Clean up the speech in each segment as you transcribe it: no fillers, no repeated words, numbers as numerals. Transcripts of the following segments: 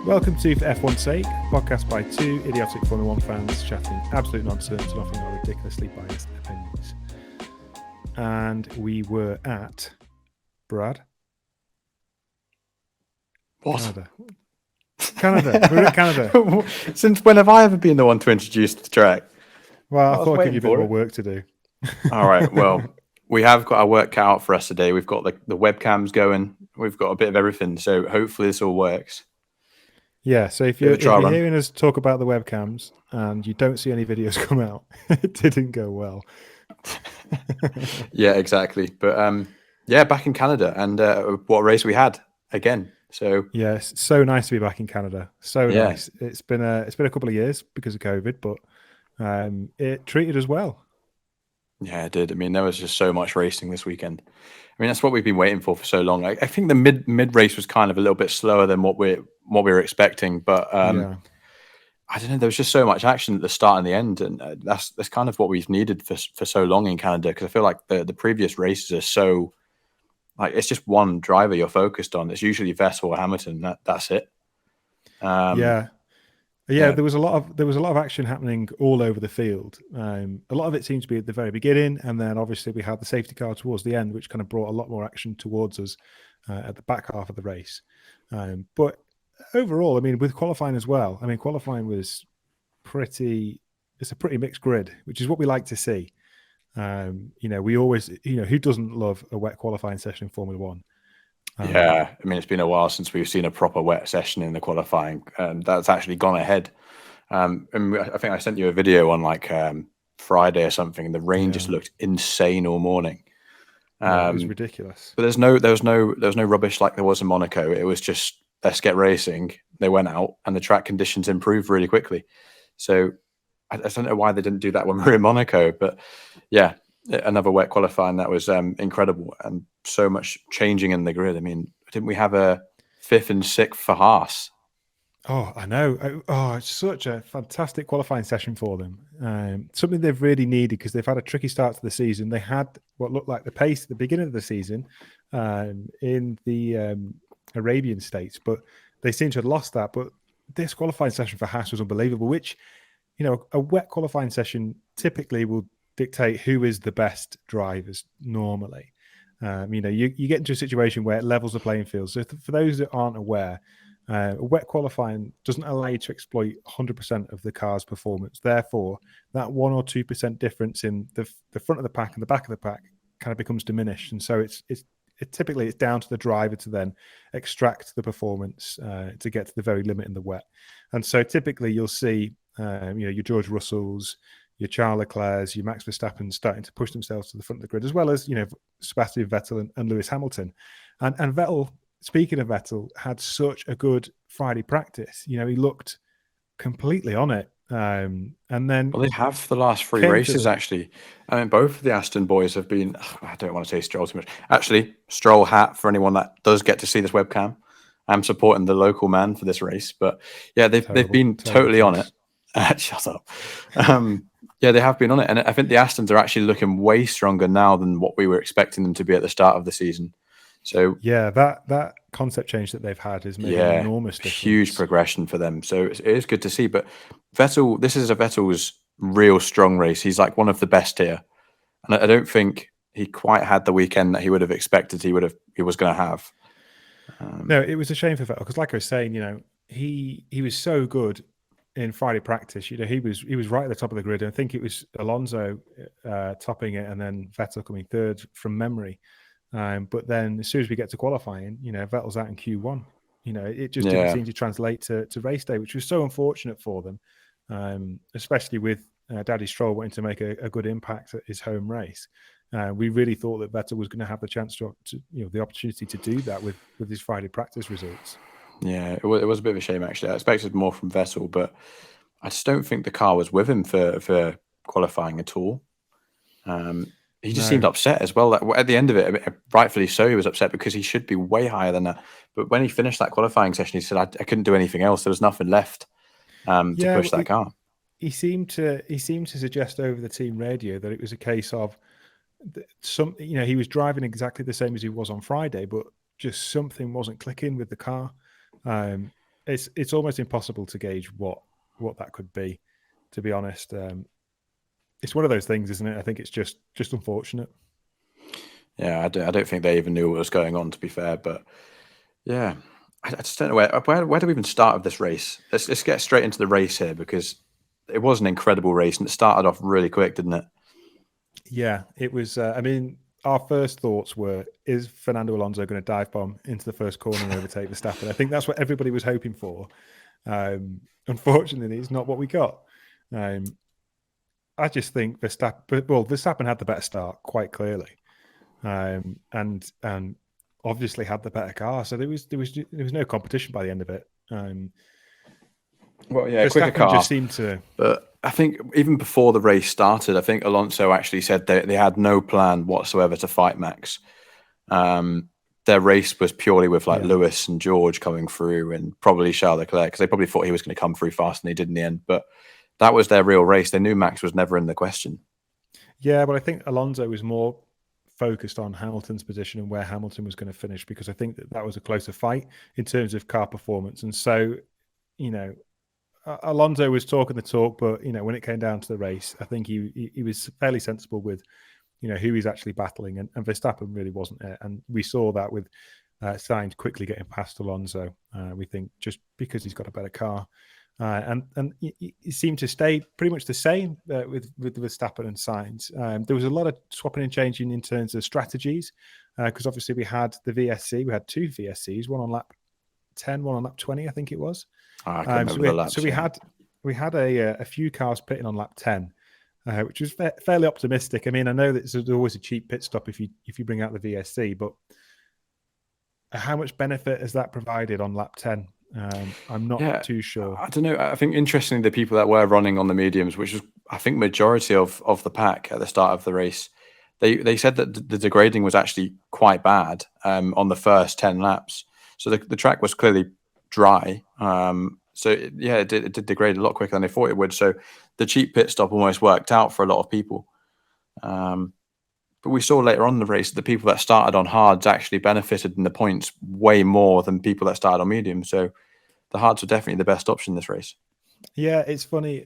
Welcome to For F1's Sake, a podcast by two idiotic Formula 1 fans chatting absolute nonsense and offering our ridiculously biased opinions. And we were at Brad. What? Canada. We're at Canada. Since when have I ever been the one to introduce the track? Well, I thought I'd give you a bit more work to do. All right. Well, we have got our work cut out for us today. We've got the webcams going. We've got a bit of everything. So hopefully this all works. Yeah. So if you're hearing us talk about the webcams and you don't see any videos come out, it didn't go well. Yeah, exactly. But yeah, back in Canada, and what a race we had again. So yeah, it's so nice to be back in Canada. So nice. It's been a couple of years because of COVID, but it treated us well. Yeah, it did. I mean, there was just so much racing this weekend. I mean, that's what we've been waiting for so long. I think the mid race was kind of a little bit slower than what we were expecting, but I don't know. There was just so much action at the start and the end, and that's kind of what we've needed for so long in Canada. Because I feel like the previous races are so like it's just one driver you're focused on. It's usually Vettel or Hamilton. That's it. Yeah, there was a lot of action happening all over the field. A lot of it seemed to be at the very beginning, and then obviously we had the safety car towards the end, which kind of brought a lot more action towards us at the back half of the race. But overall, I mean, with qualifying as well, I mean, qualifying was it's a pretty mixed grid, which is what we like to see. We always, who doesn't love a wet qualifying session in Formula One? Yeah, I mean, it's been a while since we've seen a proper wet session in the qualifying. That's actually gone ahead. And I think I sent you a video on Friday or something, and the rain just looked insane all morning. It was ridiculous. But there was no rubbish like there was in Monaco. It was just let's get racing. They went out, and the track conditions improved really quickly. So I don't know why they didn't do that when we were in Monaco, but yeah. Another wet qualifying that was incredible, and so much changing in the grid. I mean, didn't we have a 5th and 6th for Haas? Oh, I know. It's such a fantastic qualifying session for them. Something they've really needed because they've had a tricky start to the season. They had what looked like the pace at the beginning of the season in the Arabian states, but they seem to have lost that. But this qualifying session for Haas was unbelievable, which, a wet qualifying session typically will dictate who is the best drivers normally. You get into a situation where it levels the playing field. So for those that aren't aware, wet qualifying doesn't allow you to exploit 100% of the car's performance. Therefore, that 1 or 2% difference in the front of the pack and the back of the pack kind of becomes diminished. And so it's typically down to the driver to then extract the performance to get to the very limit in the wet. And so typically you'll see your George Russells, your Charles Leclerc, your Max Verstappen starting to push themselves to the front of the grid, as well as, Sebastian Vettel and Lewis Hamilton. And Vettel, speaking of Vettel, had such a good Friday practice. He looked completely on it. And then... Well, they have the last 3 races, actually. I mean, both of the Aston boys have been... I don't want to say Stroll too much. Actually, Stroll hat for anyone that does get to see this webcam. I'm supporting the local man for this race. But yeah, they've been totally on it. Shut up. Yeah, they have been on it. And I think the Astons are actually looking way stronger now than what we were expecting them to be at the start of the season. So yeah, that concept change that they've had is making an enormous difference. Huge progression for them. So it is good to see. But Vettel, this is Vettel's real strong race. He's like one of the best here. And I don't think he quite had the weekend that he would have expected he was going to have. No, it was a shame for Vettel because, like I was saying, he was so good in Friday practice. He was right at the top of the grid. And I think it was Alonso topping it, and then Vettel coming third from memory. But then as soon as we get to qualifying, Vettel's out in Q1. It just didn't seem to translate to race day, which was so unfortunate for them, especially with Daddy Stroll wanting to make a good impact at his home race. We really thought that Vettel was going to have the chance to the opportunity to do that with his Friday practice results. Yeah, it was a bit of a shame, actually. I expected more from Vettel, but I just don't think the car was with him for qualifying at all. He just seemed upset as well. At the end of it, rightfully so, he was upset because he should be way higher than that. But when he finished that qualifying session, he said, I couldn't do anything else. There was nothing left to push that car. He seemed to suggest over the team radio that it was a case of he was driving exactly the same as he was on Friday, but just something wasn't clicking with the car. it's almost impossible to gauge what that could be, to be honest. It's one of those things, isn't it? I think it's just unfortunate. Yeah, I don't think they even knew what was going on, to be fair. But yeah, I just don't know where do we even start with this race? Let's get straight into the race here, because it was an incredible race and it started off really quick, didn't it? Yeah, it was. I mean, our first thoughts were: is Fernando Alonso going to dive bomb into the first corner and overtake Verstappen? I think that's what everybody was hoping for. Unfortunately, it's not what we got. I just think Verstappen had the better start quite clearly, and obviously had the better car. So there was no competition by the end of it. Well, yeah, Verstappen quicker car. just seemed to. But I think even before the race started, I think Alonso actually said they had no plan whatsoever to fight Max. Their race was purely with Lewis and George coming through, and probably Charles Leclerc, because they probably thought he was going to come through faster than he did in the end. But that was their real race. They knew Max was never in the question. Yeah, but I think Alonso was more focused on Hamilton's position and where Hamilton was going to finish, because I think that was a closer fight in terms of car performance. And so, Alonso was talking the talk, but when it came down to the race, I think he was fairly sensible with who he's actually battling, and Verstappen really wasn't it. And we saw that with Sainz quickly getting past Alonso. We think just because he's got a better car. And it seemed to stay pretty much the same with Verstappen and Sainz. There was a lot of swapping and changing in terms of strategies, because obviously we had the VSC. We had two VSCs, one on lap 10, one on lap 20, I think it was. I can't remember the laps. So we had a few cars pitting on lap 10, which was fairly optimistic. I mean, I know that there's always a cheap pit stop if you bring out the VSC, but how much benefit has that provided on lap 10? I'm not too sure. I don't know. I think interestingly, the people that were running on the mediums, which was I think majority of the pack at the start of the race, they said that the degrading was actually quite bad on the first 10 laps. So the track was clearly dry. So it did degrade a lot quicker than they thought it would. So the cheap pit stop almost worked out for a lot of people. But we saw later on in the race that the people that started on hards actually benefited in the points way more than people that started on medium. So the hards were definitely the best option this race. Yeah, it's funny.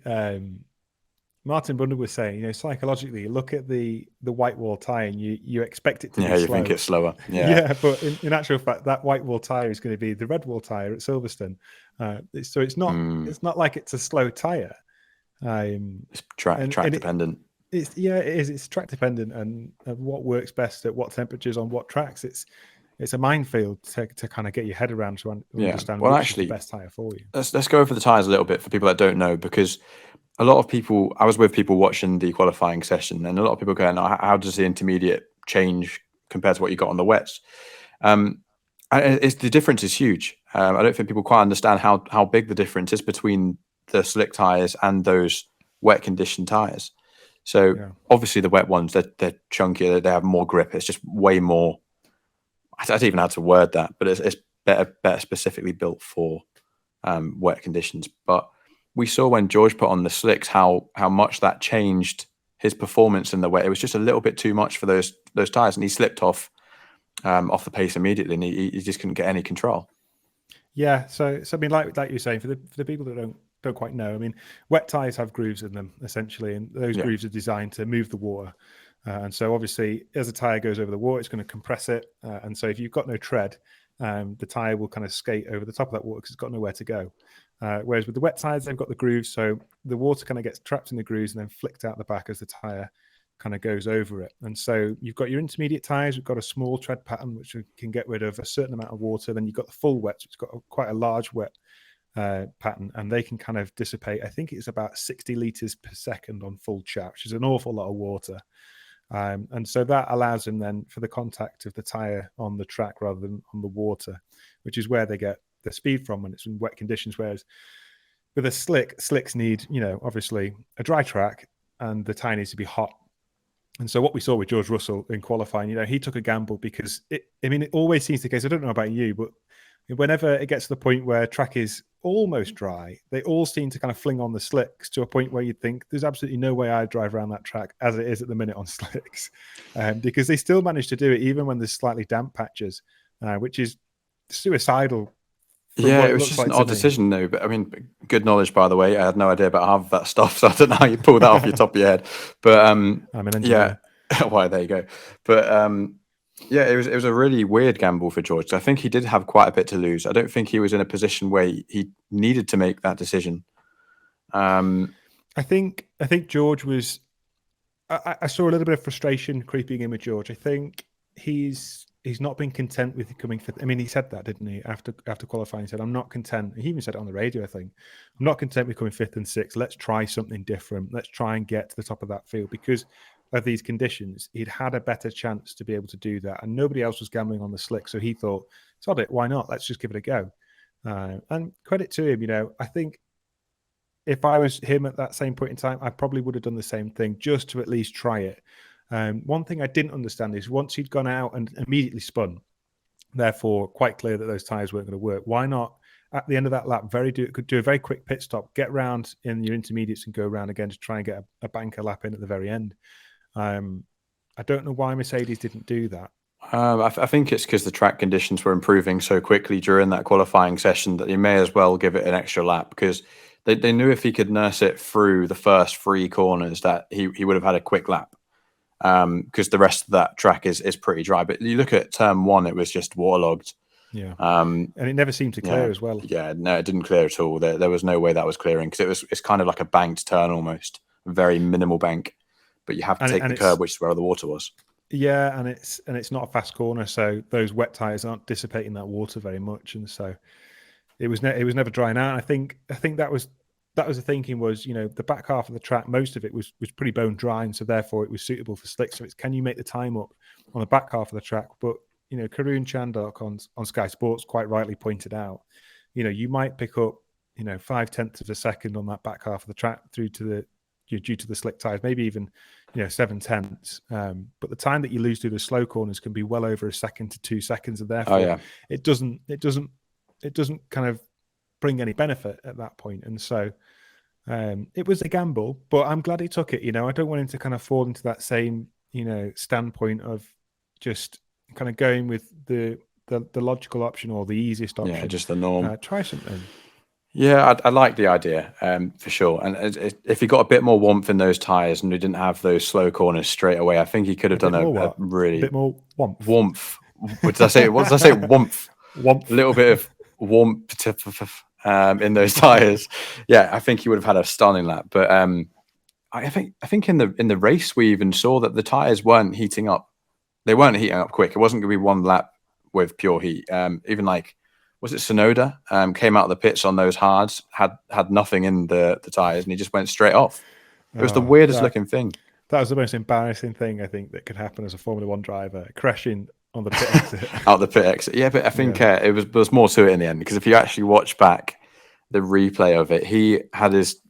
Martin Brundle was saying, psychologically, look at the white wall tyre and you expect it to be slow. Yeah, you think it's slower. Yeah, but in actual fact, that white wall tyre is going to be the red wall tyre at Silverstone. So it's not like it's a slow tyre. It's track dependent. It is. It's track dependent, and what works best at what temperatures on what tracks. It's a minefield to kind of get your head around to understand which is the best tyre for you. Let's go over the tyres a little bit for people that don't know, because a lot of people, I was with people watching the qualifying session, and a lot of people going, how does the intermediate change compared to what you got on the wets? The difference is huge. I don't think people quite understand how big the difference is between the slick tyres and those wet condition tyres. So obviously the wet ones, they're chunkier, they have more grip. It's just way more. I don't even know how to word that, but it's better specifically built for wet conditions. But we saw when George put on the slicks how much that changed his performance in the wet. It was just a little bit too much for those tires, and he slipped off the pace immediately, and he just couldn't get any control. Yeah, so I mean, like you're saying, for the people that don't quite know, I mean, wet tires have grooves in them essentially, and those grooves are designed to move the water. And so obviously, as a tire goes over the water, it's going to compress it. And so if you've got no tread, the tire will kind of skate over the top of that water because it's got nowhere to go. Whereas with the wet tires, they've got the grooves, so the water kind of gets trapped in the grooves and then flicked out the back as the tire kind of goes over it. And so you've got your intermediate tires, we've got a small tread pattern which can get rid of a certain amount of water. Then you've got the full wets, which has got quite a large wet pattern, and they can kind of dissipate. I think it's about 60 litres per second on full chat, which is an awful lot of water. And so that allows them then for the contact of the tire on the track rather than on the water, which is where they get the speed from when it's in wet conditions. Whereas with a slicks need, obviously a dry track, and the tire needs to be hot. And so what we saw with George Russell in qualifying, he took a gamble because it always seems the case. I don't know about you, but whenever it gets to the point where track is almost dry, they all seem to kind of fling on the slicks to a point where you'd think there's absolutely no way I'd drive around that track as it is at the minute on slicks, because they still manage to do it even when there's slightly damp patches, which is suicidal Yeah, it was just an odd decision, though. But I mean, good knowledge, by the way. I had no idea about half of that stuff, so I don't know how you pull that off your top of your head. But I'm an engineer. Yeah, well, there you go. But yeah, it was a really weird gamble for George. I think he did have quite a bit to lose. I don't think he was in a position where he needed to make that decision. I think George was. I saw a little bit of frustration creeping in with George. I think he's not been content with coming fifth. I mean, he said that, didn't he? After qualifying, he said, "I'm not content." He even said it on the radio. I think I'm not content with coming fifth and sixth. Let's try something different. Let's try and get to the top of that field because of these conditions. He'd had a better chance to be able to do that, and nobody else was gambling on the slick. So he thought, "Sod it, why not? Let's just give it a go." And credit to him. I think if I was him at that same point in time, I probably would have done the same thing just to at least try it. One thing I didn't understand is once he'd gone out and immediately spun, therefore quite clear that those tyres weren't going to work, why not at the end of that lap could do a very quick pit stop, get round in your intermediates and go around again to try and get a banker lap in at the very end. I don't know why Mercedes didn't do that. I think it's because the track conditions were improving so quickly during that qualifying session that you may as well give it an extra lap because they knew if he could nurse it through the first 3 corners that he would have had a quick lap because the rest of that track is pretty dry. But you look at turn 1, it was just waterlogged. Yeah, and it never seemed to clear as well. Yeah, no, it didn't clear at all. There was no way that was clearing because it's kind of like a banked turn almost, very minimal bank. But you have to take the curb, which is where the water was. Yeah, and it's not a fast corner, so those wet tires aren't dissipating that water very much, and so it was never drying out. I think that was the thinking was, the back half of the track, most of it was pretty bone dry, and so therefore it was suitable for slick. So it's can you make the time up on the back half of the track? But Karun Chandok on Sky Sports quite rightly pointed out, you might pick up 0.5 of a second on that back half of the track due to the slick tires, maybe even 0.7. But the time that you lose through the slow corners can be well over a second to 2 seconds, and therefore it doesn't kind of bring any benefit at that point. And so it was a gamble, but I'm glad he took it. I don't want him to kind of fall into that same standpoint of just kind of going with the logical option or the easiest option. Yeah, just the norm. Try something. Yeah, I like the idea for sure. And if he got a bit more warmth in those tires and we didn't have those slow corners straight away, I think he could have done a really bit more warmth. Warmth. What did I say? Warmth. Warmth. A little bit of warmth in those tires. Yeah, I think he would have had a stunning lap. But I think in the race we even saw that the tires weren't heating up. They weren't heating up quick. It wasn't going to be one lap with pure heat. Even like, was it Tsunoda? Came out of the pits on those hards, had nothing in the tires, and he just went straight off. It was the weirdest looking thing. That was the most embarrassing thing I think that could happen as a Formula One driver, crashing on the pit exit. Out the pit exit. Yeah, but I think there was more to it in the end, because if you actually watch back the replay of it, he had his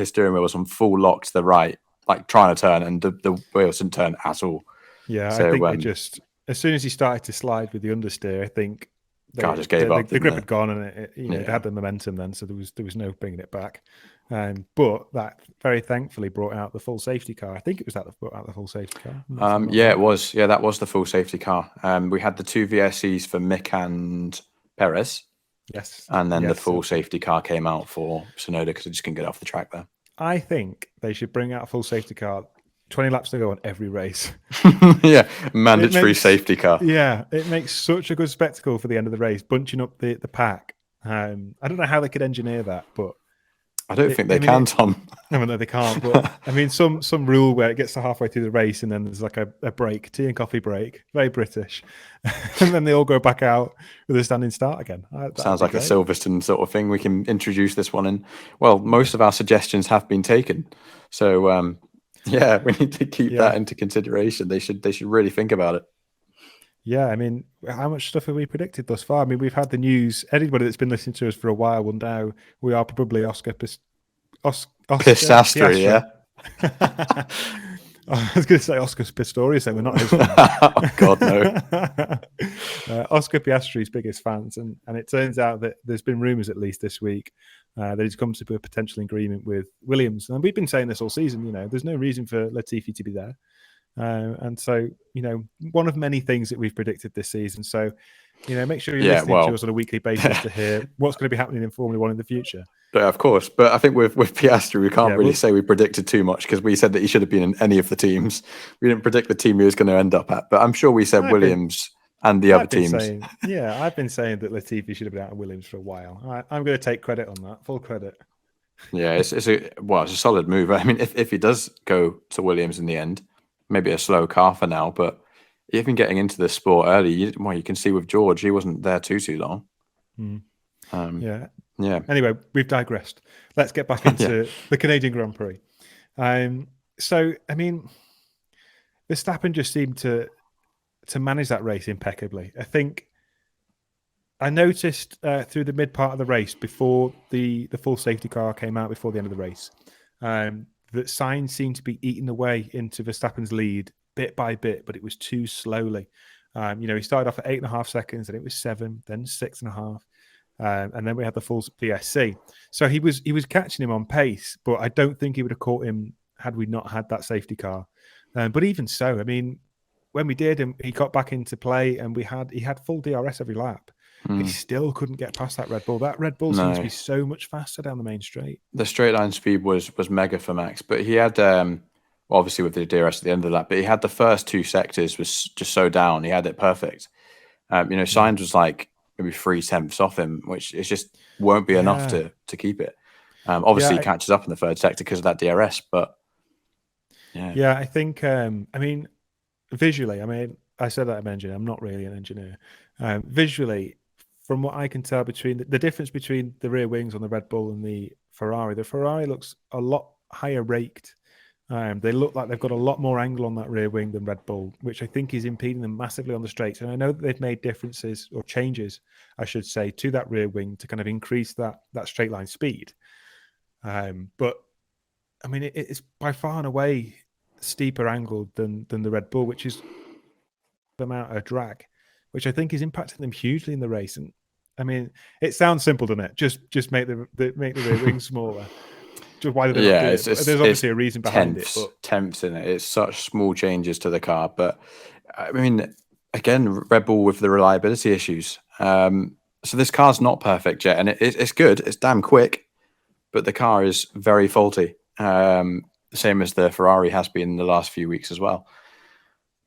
steering wheel was on full lock to the right, like trying to turn, and the wheels didn't turn at all. Yeah, so, I think they just, as soon as he started to slide with the understeer, I think just gave up. The grip had gone, and it had the momentum then, so there was no bringing it back. But that very thankfully brought out the full safety car. I think it was that brought out the full safety car. Yeah, it was. Yeah, that was the full safety car. We had the 2 VSCs for Mick and Perez. Yes. And then the full safety car came out for Tsunoda because it just couldn't get off the track there. I think they should bring out a full safety car 20 laps to go on every race. Yeah, mandatory safety car. Yeah, it makes such a good spectacle for the end of the race, bunching up the pack. I don't know how they could engineer that, but I don't think they can, Tom. No, they can't. But I mean, some rule where it gets to halfway through the race and then there's like a break, tea and coffee break, very British, and then they all go back out with a standing start again. Sounds like a Silverstone sort of thing. We can introduce this one in. Well, most of our suggestions have been taken, so yeah, we need to keep that into consideration. They should really think about it. Yeah, I mean, how much stuff have we predicted thus far? I mean, we've had the news. Anybody that's been listening to us for a while will know we are probably Oscar Piastri, yeah. I was going to say Oscar Pistorius, so we're not his fans. Oh, God, no. Oscar Piastri's biggest fans, and it turns out that there's been rumours, at least this week, that he's come to a potential agreement with Williams. And we've been saying this all season, there's no reason for Latifi to be there. And so, one of many things that we've predicted this season. So Make sure you're Yeah, listening to well, us on a weekly basis to hear what's going to be happening in Formula One in the future. yeah, of course. But I think with Piastri, we can't really say we predicted too much because we said that he should have been in any of the teams. We didn't predict the team he was going to end up at. But I'm sure we said Williams and the other teams. I've been saying that Latifi should have been out of Williams for a while. I'm going to take credit on that, full credit. Yeah, it's a solid move. I mean, if he does go to Williams in the end, maybe a slow car for now, but even getting into the sport early, you can see with George, he wasn't there too long. Yeah. Anyway, we've digressed. Let's get back into the Canadian Grand Prix. So, I mean, Verstappen just seemed to manage that race impeccably. I think I noticed through the mid part of the race, before the full safety car came out before the end of the race, that Sainz seemed to be eating away into Verstappen's lead bit by bit, but it was too slowly. He started off at 8.5 seconds, and it was 7, then 6.5. And then we had the full PSC. So he was catching him on pace, but I don't think he would have caught him had we not had that safety car. But even so, I mean, when we did, and he got back into play, and he had full DRS every lap. He still couldn't get past that Red Bull. That Red Bull seems to be so much faster down the main straight. The straight line speed was mega for Max, but he had obviously with the DRS at the end of the lap, but he had the first 2 sectors was just so down. He had it perfect. Sainz was like maybe 3/10 off him, which it just won't be enough to keep it. Obviously, he catches up in the 3rd sector because of that DRS, but yeah, I think visually, I mean, I said that I'm an engineer. I'm not really an engineer. Visually, from what I can tell, between the difference between the rear wings on the Red Bull and the Ferrari looks a lot higher raked. They look like they've got a lot more angle on that rear wing than Red Bull, which I think is impeding them massively on the straights. And I know that they've made differences, or changes, I should say, to that rear wing to kind of increase that straight line speed. But I mean, it's by far and away steeper angled than the Red Bull, which is the amount of drag, which I think is impacting them hugely in the race. And I mean, it sounds simple, doesn't it? Just make the rear wing smaller. Why do they not do it? There's obviously a reason behind it. But tenths in it. It's such small changes to the car. But I mean, again, Red Bull with the reliability issues. So this car's not perfect yet, and it's good. It's damn quick, but the car is very faulty. Same as the Ferrari has been in the last few weeks as well.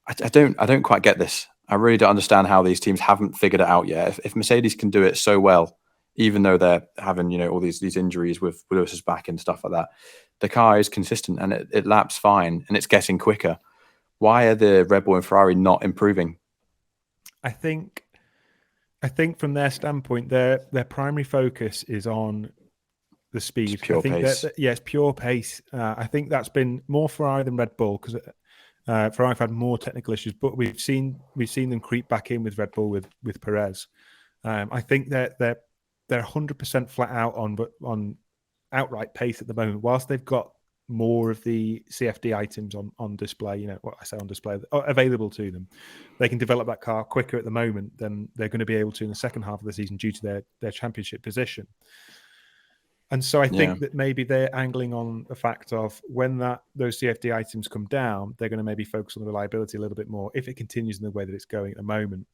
I don't quite get this. I really don't understand how these teams haven't figured it out yet. If Mercedes can do it so well, even though they're having all these injuries with Lewis's back and stuff like that, the car is consistent and it laps fine and it's getting quicker. Why are the Red Bull and Ferrari not improving? I think from their standpoint, their primary focus is on the speed. It's pure pace. It's pure pace. I think that's been more Ferrari than Red Bull, because Ferrari have had more technical issues, but we've seen them creep back in with Red Bull with Perez. I think that they're 100% flat out on outright pace at the moment. Whilst they've got more of the CFD items on display, what I say on display, available to them, they can develop that car quicker at the moment than they're going to be able to in the second half of the season due to their championship position. And so I think that maybe they're angling on the fact of when those CFD items come down, they're going to maybe focus on the reliability a little bit more. If it continues in the way that it's going at the moment,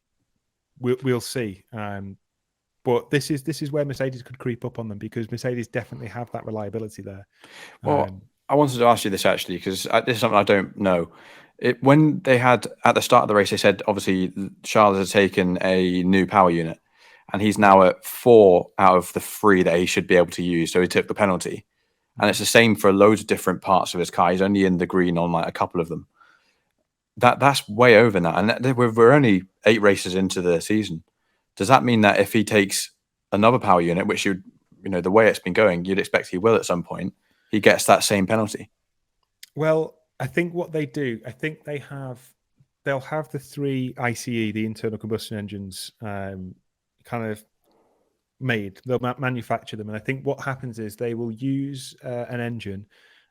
we'll see. But this is where Mercedes could creep up on them, because Mercedes definitely have that reliability there. Well, I wanted to ask you this actually, because this is something I don't know. When they had at the start of the race, they said obviously Charles has taken a new power unit, and he's now at 4 out of the 3 that he should be able to use. So he took the penalty, and it's the same for loads of different parts of his car. He's only in the green on like a couple of them. That's way over now, and we're only 8 races into the season. Does that mean that if he takes another power unit, which the way it's been going, you'd expect he will at some point, he gets that same penalty? Well, I think what they do, I think they'll have the 3 ICE, the internal combustion engines, kind of made. They'll manufacture them, and I think what happens is they will use an engine,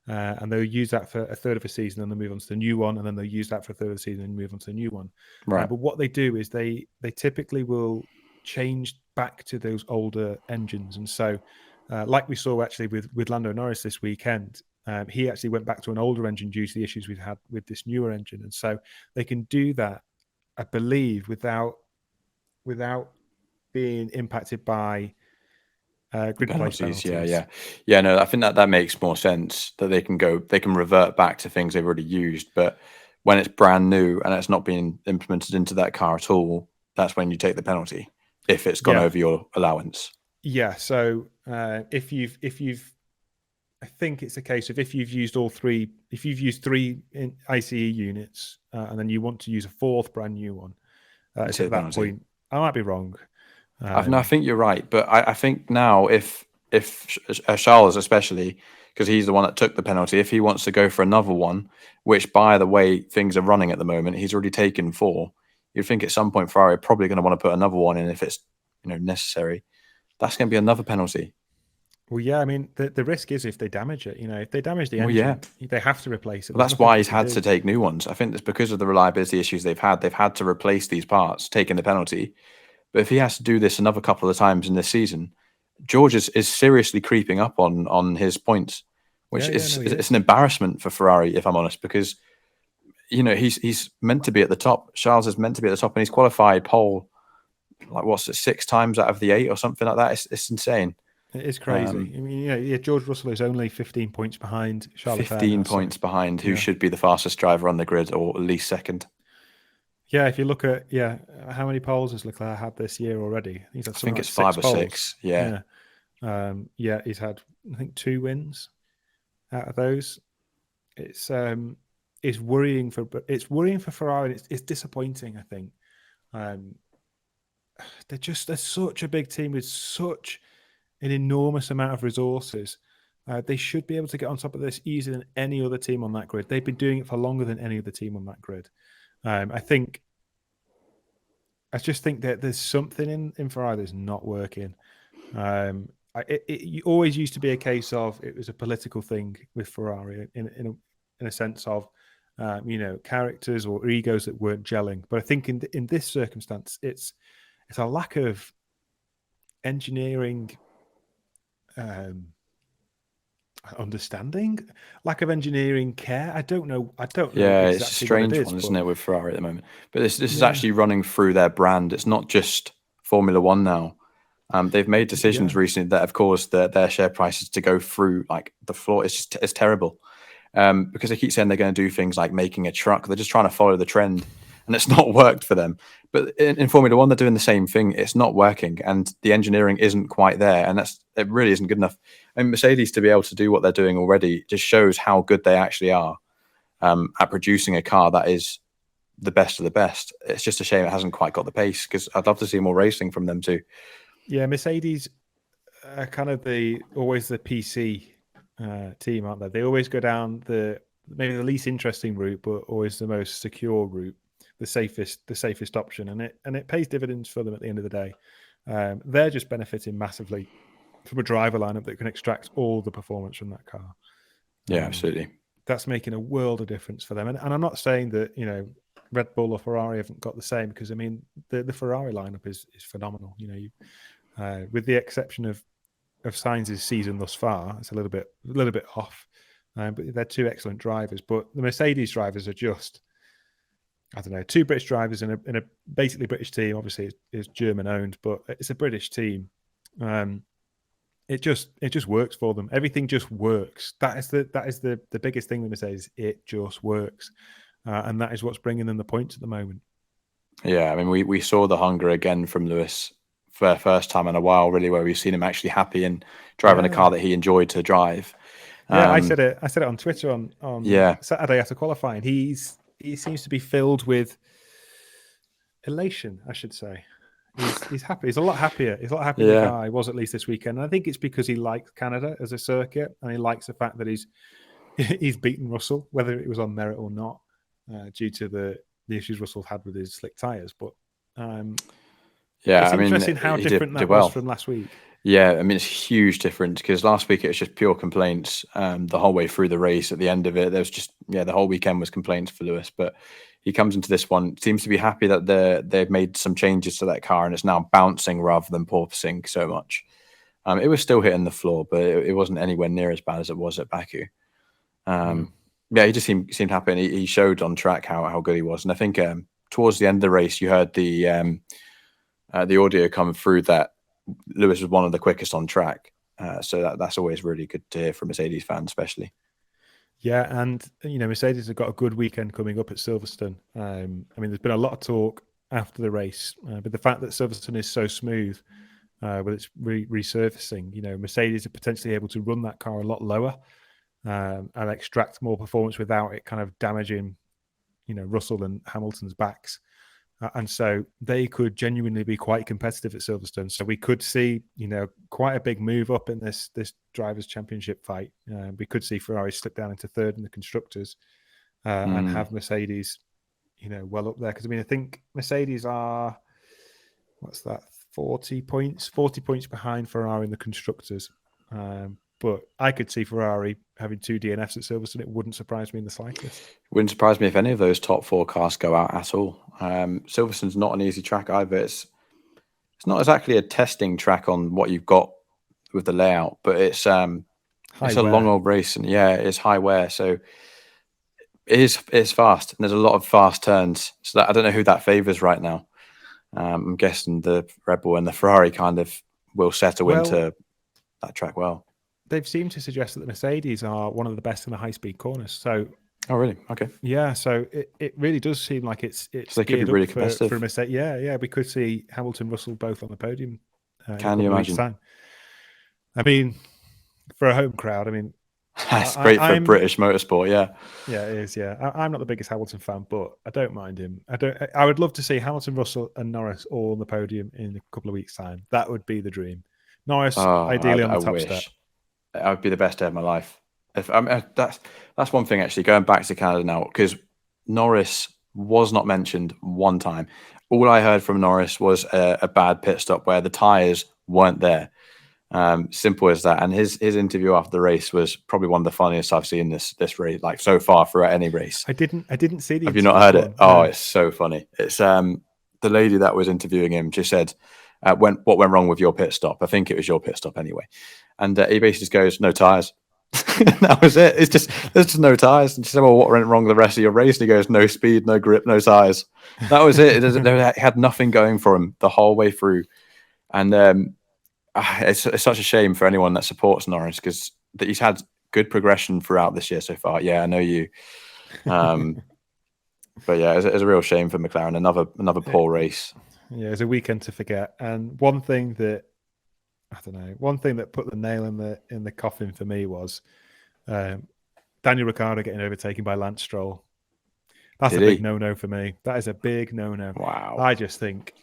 and they'll use that for a third of a season, and they'll move on to the new one, and then they'll use that for a third of the season and move on to the new one. Right. But what they do is they typically will change back to those older engines, and so like we saw actually with Lando Norris this weekend, he actually went back to an older engine due to the issues we've had with this newer engine, and so they can do that, I believe, without without being impacted by grid place penalties. Yeah. No, I think that makes more sense, that they can revert back to things they've already used. But when it's brand new and it's not being implemented into that car at all, that's when you take the penalty if it's gone over your allowance. Yeah. So if you've, I think it's a case of if you've used three ICE units and then you want to use a fourth brand new one, it's at that point. I might be wrong. I think you're right, but I think now if Charles, especially because he's the one that took the penalty, if he wants to go for another one, which by the way things are running at the moment, he's already taken 4. You'd think at some point Ferrari are probably going to want to put another one in if it's necessary. That's going to be another penalty. Well, yeah, I mean, the risk is if they damage it, if they damage the engine, they have to replace it. Well, that's why he's had to take new ones. I think it's because of the reliability issues they've had. They've had to replace these parts, taking the penalty. But if he has to do this another couple of times in this season, George is seriously creeping up on his points, which it's an embarrassment for Ferrari, if I'm honest, because he's meant to be at the top. Charles is meant to be at the top, and he's qualified pole, like what's it, 6 times out of the 8 or something like that. It's insane. It is crazy. I mean, George Russell is only 15 points behind Charles Leclerc. 15 points behind who should be the fastest driver on the grid, or at least second. Yeah, if you look at how many poles has Leclerc had this year already? I think it's 5 or 6. Yeah. He's had, I think, 2 wins out of those. It's worrying for Ferrari. It's disappointing, I think. They're such a big team with such an enormous amount of resources. They should be able to get on top of this easier than any other team on that grid. They've been doing it for longer than any other team on that grid. I just think that there's something in Ferrari that's not working. It always used to be a case of it was a political thing with Ferrari in a sense of characters or egos that weren't gelling. But I think in this circumstance, it's a lack of engineering understanding, lack of engineering care. I don't know. Yeah, exactly, it's a strange one, isn't it, with Ferrari at the moment? But this is actually running through their brand. It's not just Formula One now. They've made decisions recently that have caused their share prices to go through like the floor. It's terrible because they keep saying they're going to do things like making a truck. They're just trying to follow the trend, and it's not worked for them. But in Formula One, they're doing the same thing. It's not working, and the engineering isn't quite there, and it really isn't good enough. And Mercedes to be able to do what they're doing already just shows how good they actually are at producing a car that is the best of the best. It's just a shame it hasn't quite got the pace, because I'd love to see more racing from them too. Yeah, Mercedes are kind of always the PC team, aren't they? They always go down maybe the least interesting route, but always the most secure route, the safest option, and it pays dividends for them at the end of the day. They're just benefiting massively from a driver lineup that can extract all the performance from that car. Yeah, absolutely. That's making a world of difference for them. And I'm not saying that Red Bull or Ferrari haven't got the same, because I mean the Ferrari lineup is phenomenal. With the exception of Sainz's season thus far, it's a little bit off. But they're 2 excellent drivers. But the Mercedes drivers are just, I don't know, 2 British drivers in a basically British team. Obviously, it's German owned, but it's a British team. It just works for them. Everything just works. That is the biggest thing with Mercedes. It just works, and that is what's bringing them the points at the moment. Yeah, I mean, we saw the hunger again from Lewis for the first time in a while, really, where we've seen him actually happy and driving a car that he enjoyed to drive. Yeah, I said it on Twitter on Saturday after qualifying. He seems to be filled with elation, I should say. He's happy. He's a lot happier. He's a lot happier than I was, at least this weekend. And I think it's because he likes Canada as a circuit, and he likes the fact that he's beaten Russell, whether it was on merit or not, due to the issues Russell had with his slick tyres. But it's interesting how different that was from last week. Yeah, I mean, it's a huge difference, because last week it was just pure complaints the whole way through the race. At the end of it, there was just, the whole weekend was complaints for Lewis. But he comes into this one, seems to be happy that they've made some changes to that car, and it's now bouncing rather than porpoising so much. It was still hitting the floor, but it wasn't anywhere near as bad as it was at Baku. He just seemed happy, and he showed on track how good he was. And I think towards the end of the race, you heard the the audio coming through that Lewis was one of the quickest on track. So that's always really good to hear from Mercedes fans, especially. Yeah, and Mercedes have got a good weekend coming up at Silverstone. There's been a lot of talk after the race, but the fact that Silverstone is so smooth with its resurfacing, Mercedes are potentially able to run that car a lot lower and extract more performance without it kind of damaging, Russell and Hamilton's backs. And so they could genuinely be quite competitive at Silverstone. So we could see, quite a big move up in this drivers' championship fight. We could see Ferrari slip down into third in the constructors and have Mercedes, well up there. Because I think Mercedes are, 40 points behind Ferrari in the constructors. But I could see Ferrari having 2 DNFs at Silverstone. It wouldn't surprise me in the slightest. It wouldn't surprise me if any of those top 4 cars go out at all. Silverstone's not an easy track either. It's not exactly a testing track on what you've got with the layout, but it's a long old race, and it's high wear. So it's fast, and there's a lot of fast turns. So I don't know who that favors right now. I'm guessing the Red Bull and the Ferrari kind of will settle into that track well. They've seemed to suggest that the Mercedes are one of the best in the high-speed corners. So, oh really? Okay. Yeah, so it really does seem like it's so they could be really competitive for Mercedes. Yeah, we could see Hamilton, Russell both on the podium. Can you imagine? Time. For a home crowd, that's great for British motorsport. Yeah, it is. Yeah, I'm not the biggest Hamilton fan, but I don't mind him. I would love to see Hamilton, Russell, and Norris all on the podium in a couple of weeks' time. That would be the dream. Norris, ideally on the top step. That would be the best day of my life. That's one thing actually. Going back to Canada now, because Norris was not mentioned one time. All I heard from Norris was a bad pit stop where the tires weren't there. Simple as that. And his interview after the race was probably one of the funniest I've seen this race, like so far throughout any race. I didn't see the. Have you not heard it? Oh, it's so funny. It's the lady that was interviewing him just said, what went wrong with your pit stop? I think it was your pit stop anyway. And he basically just goes, no tires. That was it. There's just no tires. And she said, well, what went wrong the rest of your race? And he goes, no speed, no grip, no tires. That was it. They had nothing going for him the whole way through. And it's such a shame for anyone that supports Norris because he's had good progression throughout this year so far. Yeah, I know you. But yeah, it's a real shame for McLaren. Another poor race. Yeah, it's a weekend to forget. And one thing that put the nail in the coffin for me was Daniel Ricciardo getting overtaken by Lance Stroll. That's a big no-no for me. That is a big no-no. Wow. I just think,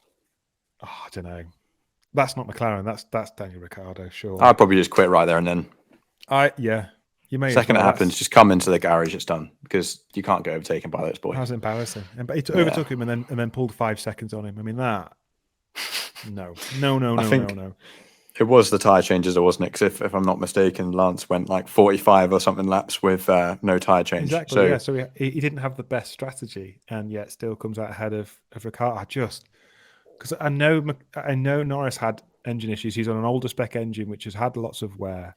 I don't know. That's not McLaren. That's Daniel Ricciardo. Sure. I'd probably just quit right there and then. You may. Second it happens, just come into the garage. It's done because you can't get overtaken by those boys. That was embarrassing. But he overtook him and then pulled 5 seconds on him. That. No. It was the tyre changes, wasn't it? Because if I'm not mistaken, Lance went like 45 or something laps with no tyre change. Exactly. So he didn't have the best strategy, and yet still comes out ahead of Ricciardo. Because I know Norris had engine issues. He's on an older spec engine, which has had lots of wear.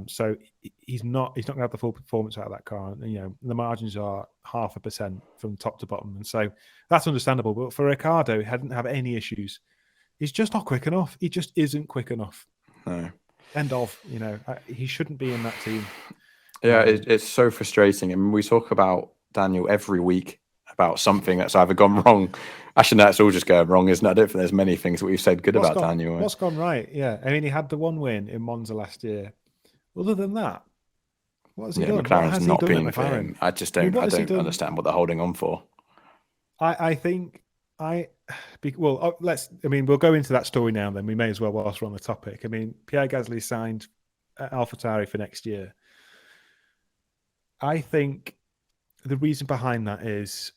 So he's not going to have the full performance out of that car. The margins are 0.5% from top to bottom, and so that's understandable. But for Ricciardo, he hadn't have any issues. He's just not quick enough. He just isn't quick enough. No. End of. He shouldn't be in that team. Yeah, it's so frustrating. I mean, we talk about Daniel every week about something that's either gone wrong. Actually, no, it's all just going wrong, isn't it? I don't think there's many things that we've said good about Daniel. What's gone right? Yeah. He had the one win in Monza last year. Other than that, what has he done? McLaren's not been for him. I just don't understand what they're holding on for. We'll go into that story now. Then we may as well whilst we're on the topic. Pierre Gasly signed AlphaTauri for next year. I think the reason behind that is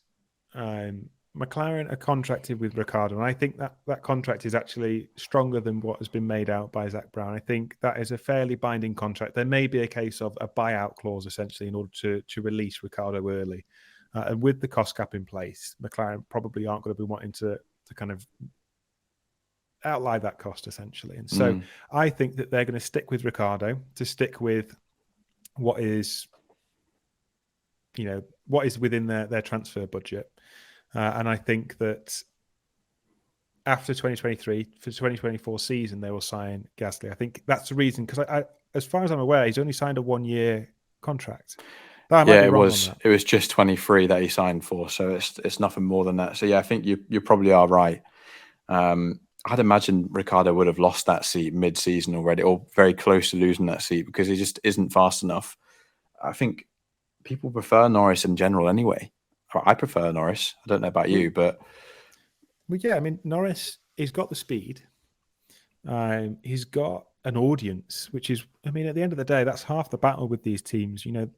McLaren are contracted with Ricciardo, and I think that contract is actually stronger than what has been made out by Zach Brown. I think that is a fairly binding contract. There may be a case of a buyout clause, essentially, in order to release Ricciardo early. And with the cost cap in place, McLaren probably aren't going to be wanting to kind of outlie that cost, essentially. And so I think that they're going to stick with Ricciardo, to stick with what is within their transfer budget. And I think that after 2023 for 2024 season they will sign Gasly. I think that's the reason, because I as far as I'm aware, he's only signed a 1-year contract. But I might be wrong on that. It was just 23 that he signed for, so it's nothing more than that. So yeah, I think you probably are right. I'd imagine Ricciardo would have lost that seat mid-season already, or very close to losing that seat, because he just isn't fast enough. I think people prefer Norris in general anyway. I prefer Norris. I don't know about you, but... Well, yeah, I mean, Norris, he's got the speed. He's got an audience, which is, I mean, at the end of the day, that's half the battle with these teams. You know,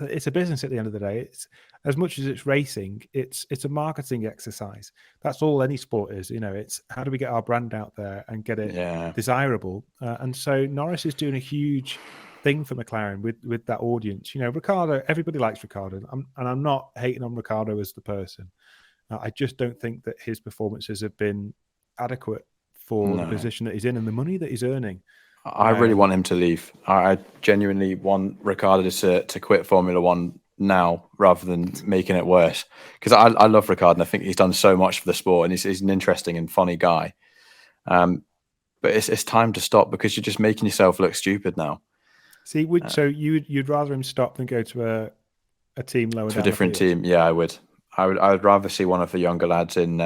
it's a business at the end of the day. It's, as much as it's racing, it's a marketing exercise. That's all any sport is. You know, it's how do we get our brand out there and get it desirable? And so Norris is doing a huge thing for McLaren with that audience. You know, Ricciardo, everybody likes Ricciardo, and I'm not hating on Ricciardo as the person. I just don't think that his performances have been adequate for the position that he's in and the money that he's earning. I really want him to leave. I genuinely want Ricciardo to quit Formula One now rather than making it worse. Because I love Ricciardo and I think he's done so much for the sport, and he's an interesting and funny guy. But it's time to stop, because you're just making yourself look stupid now. See, so you'd rather him stop than go to a team lower down to a different team? Yeah, I would. I would rather see one of the younger lads in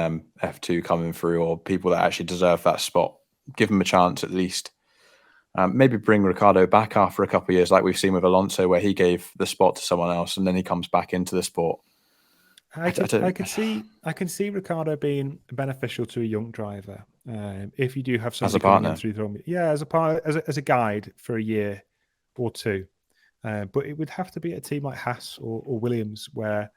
F2 coming through, or people that actually deserve that spot. Give them a chance at least. Maybe bring Ricciardo back after a couple of years, like we've seen with Alonso, where he gave the spot to someone else and then he comes back into the sport. I can see Ricciardo being beneficial to a young driver if you do have somebody as a partner. As a guide for a year or two. But it would have to be a team like Haas or Williams, where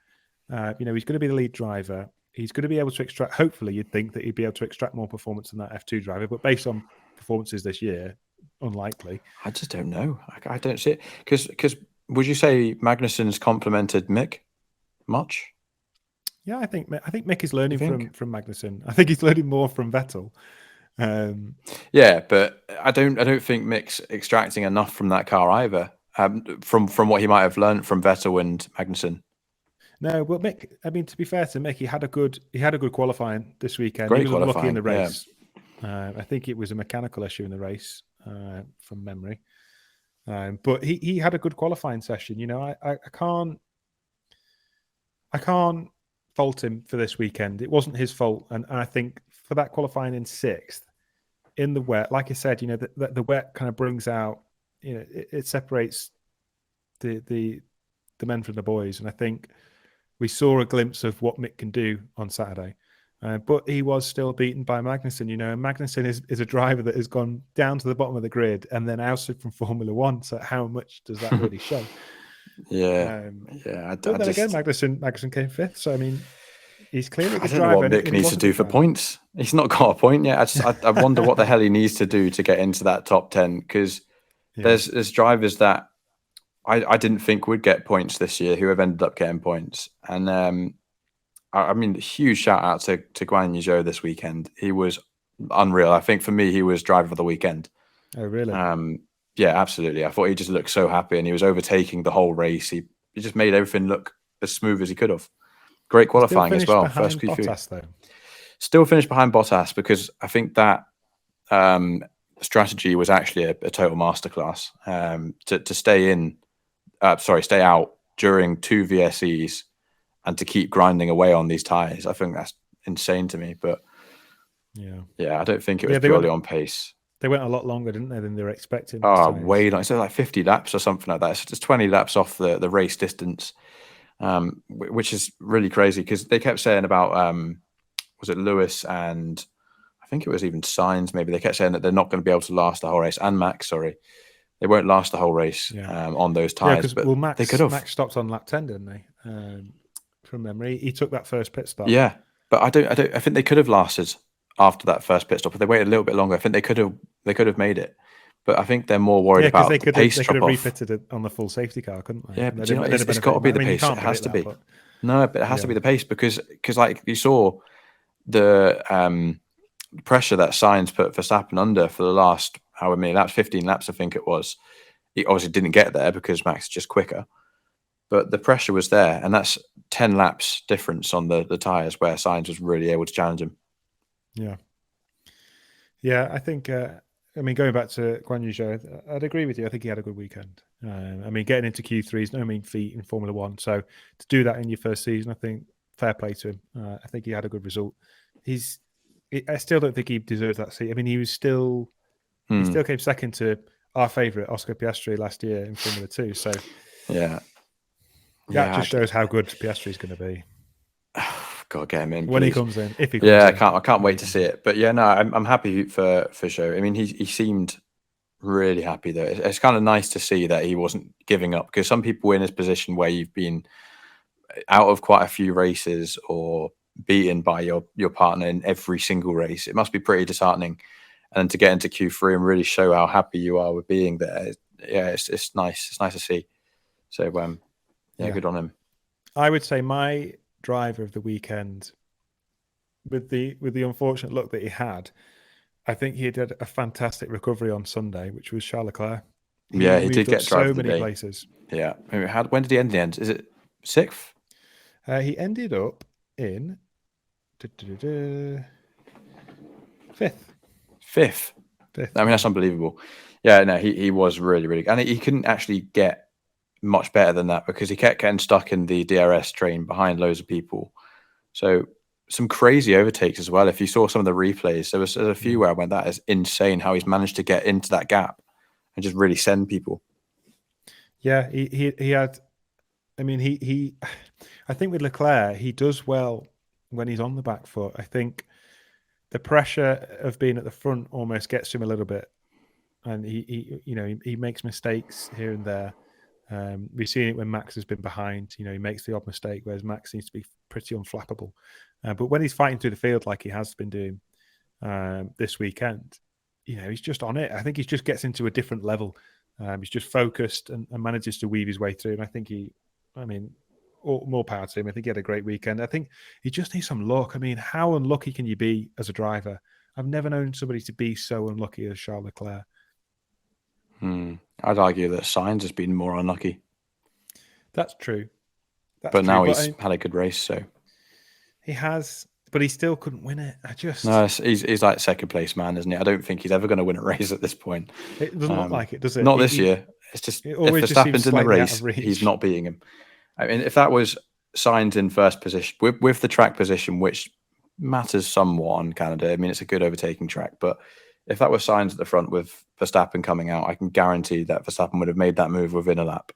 he's going to be the lead driver. He's going to be able to extract. Hopefully, you'd think that he'd be able to extract more performance than that F2 driver. But based on performances this year, unlikely. I just don't know. I don't see it, because would you say Magnussen's complimented Mick much? Yeah, I think Mick is learning from Magnussen. I think he's learning more from Vettel. Yeah, but I don't think Mick's extracting enough from that car either. From what he might have learned from Vettel and Magnussen. No, but Mick, I mean, to be fair to Mick, he had a good qualifying this weekend. Great he was qualifying, unlucky in the race. Yeah. I think it was a mechanical issue in the race, from memory. But he had a good qualifying session. You know, I can't fault him for this weekend. It wasn't his fault, and I think for that qualifying in 6th in the wet, like I said, you know, the wet kind of brings out, you know, it separates the men from the boys, and I think we saw a glimpse of what Mick can do on Saturday. But he was still beaten by Magnussen, you know, and Magnussen is a driver that has gone down to the bottom of the grid and then ousted from Formula One. So how much does that really show? But then again, Magnussen came 5th. So, I mean, he's clearly a good driver. I don't know what Mick needs to do for points. He's not got a point yet. I wonder what the hell he needs to do to get into that top 10, because there's drivers that I didn't think would get points this year who have ended up getting points. And I mean, huge shout out to Guan Yu Zhou this weekend. He was unreal. I think for me, he was driver of the weekend. Oh, really? Yeah, absolutely. I thought he just looked so happy, and he was overtaking the whole race. He just made everything look as smooth as he could have. Great qualifying as well. First Bottas, though. Still finished behind Bottas, because I think that strategy was actually a total masterclass. To stay out during 2 VSEs and to keep grinding away on these tyres. I think that's insane to me. But yeah, I don't think it was purely on pace. They went a lot longer, didn't they, than they were expecting? Oh, way long. So like 50 laps or something like that. So just 20 laps off the race distance, which is really crazy, because they kept saying about, was it Lewis and I think it was even Sainz, maybe. They kept saying that they're not going to be able to last the whole race. And Max, sorry. They won't last the whole race on those tyres. Yeah, because they could have. Max stopped on lap 10, didn't they? From memory, he took that first pit stop. Yeah, but I think they could have lasted after that first pit stop. If they waited a little bit longer, I think they could have made it. But I think they're more worried about the pace drop off. They could have refitted it on the full safety car, couldn't they? Yeah, but it's got to be the pace. It has to be. No, but it has to be the pace, because like you saw the pressure that Sainz put Verstappen under for the last however many laps, 15 laps, I think it was. He obviously didn't get there because Max is just quicker. But the pressure was there, and that's 10 laps difference on the tyres where Sainz was really able to challenge him. Yeah. Yeah, I think. I mean, going back to Guan Yu Zhou, I'd agree with you. I think he had a good weekend. I mean, getting into Q3 is no mean feat in Formula One. So to do that in your first season, I think fair play to him. I think he had a good result. I still don't think he deserves that seat. I mean, he still came second to our favourite Oscar Piastri last year in Formula 2. So that just shows how good Piastri is going to be. God, get him in when please. he comes in. If he comes in, I can't wait to see it. But yeah, no, I'm happy for Zhou. I mean, he seemed really happy though. It's kind of nice to see that he wasn't giving up, because some people in his position where you've been out of quite a few races or beaten by your partner in every single race, it must be pretty disheartening. And to get into Q3 and really show how happy you are with being there, it's nice. It's nice to see. So good on him. I would say my driver of the weekend, with the unfortunate luck that he had, I think he did a fantastic recovery on Sunday, which was Charles Leclerc. He did get so many places. Yeah. When did he end in the end? Is it 6th? He ended up in 5th. 5th. I mean, that's unbelievable. Yeah, no, he was really, really, and he couldn't actually get much better than that because he kept getting stuck in the DRS train behind loads of people. So some crazy overtakes as well. If you saw some of the replays, there's a few where I went, that is insane how he's managed to get into that gap and just really send people. Yeah, he had. I mean, he. I think with Leclerc, he does well when he's on the back foot. I think the pressure of being at the front almost gets him a little bit, and he makes mistakes here and there. We've seen it when Max has been behind. He makes the odd mistake, whereas Max seems to be pretty unflappable. But when he's fighting through the field like he has been doing this weekend, he's just on it. I think he just gets into a different level. He's just focused and manages to weave his way through. And I think more power to him. I think he had a great weekend. I think he just needs some luck. I mean, how unlucky can you be as a driver? I've never known somebody to be so unlucky as Charles Leclerc. I'd argue that Sainz has been more unlucky. That's true. Now he's had a good race, so he has, but he still couldn't win it. He's like second place man, isn't he? I don't think he's ever going to win a race at this point. It doesn't look like it, does it? Not this year. It's just if Verstappen's in the race, he's not beating him. I mean, if that was Sainz in first position with the track position, which matters somewhat on Canada. I mean, it's a good overtaking track, but if that was Sainz at the front with Verstappen coming out, I can guarantee that Verstappen would have made that move within a lap.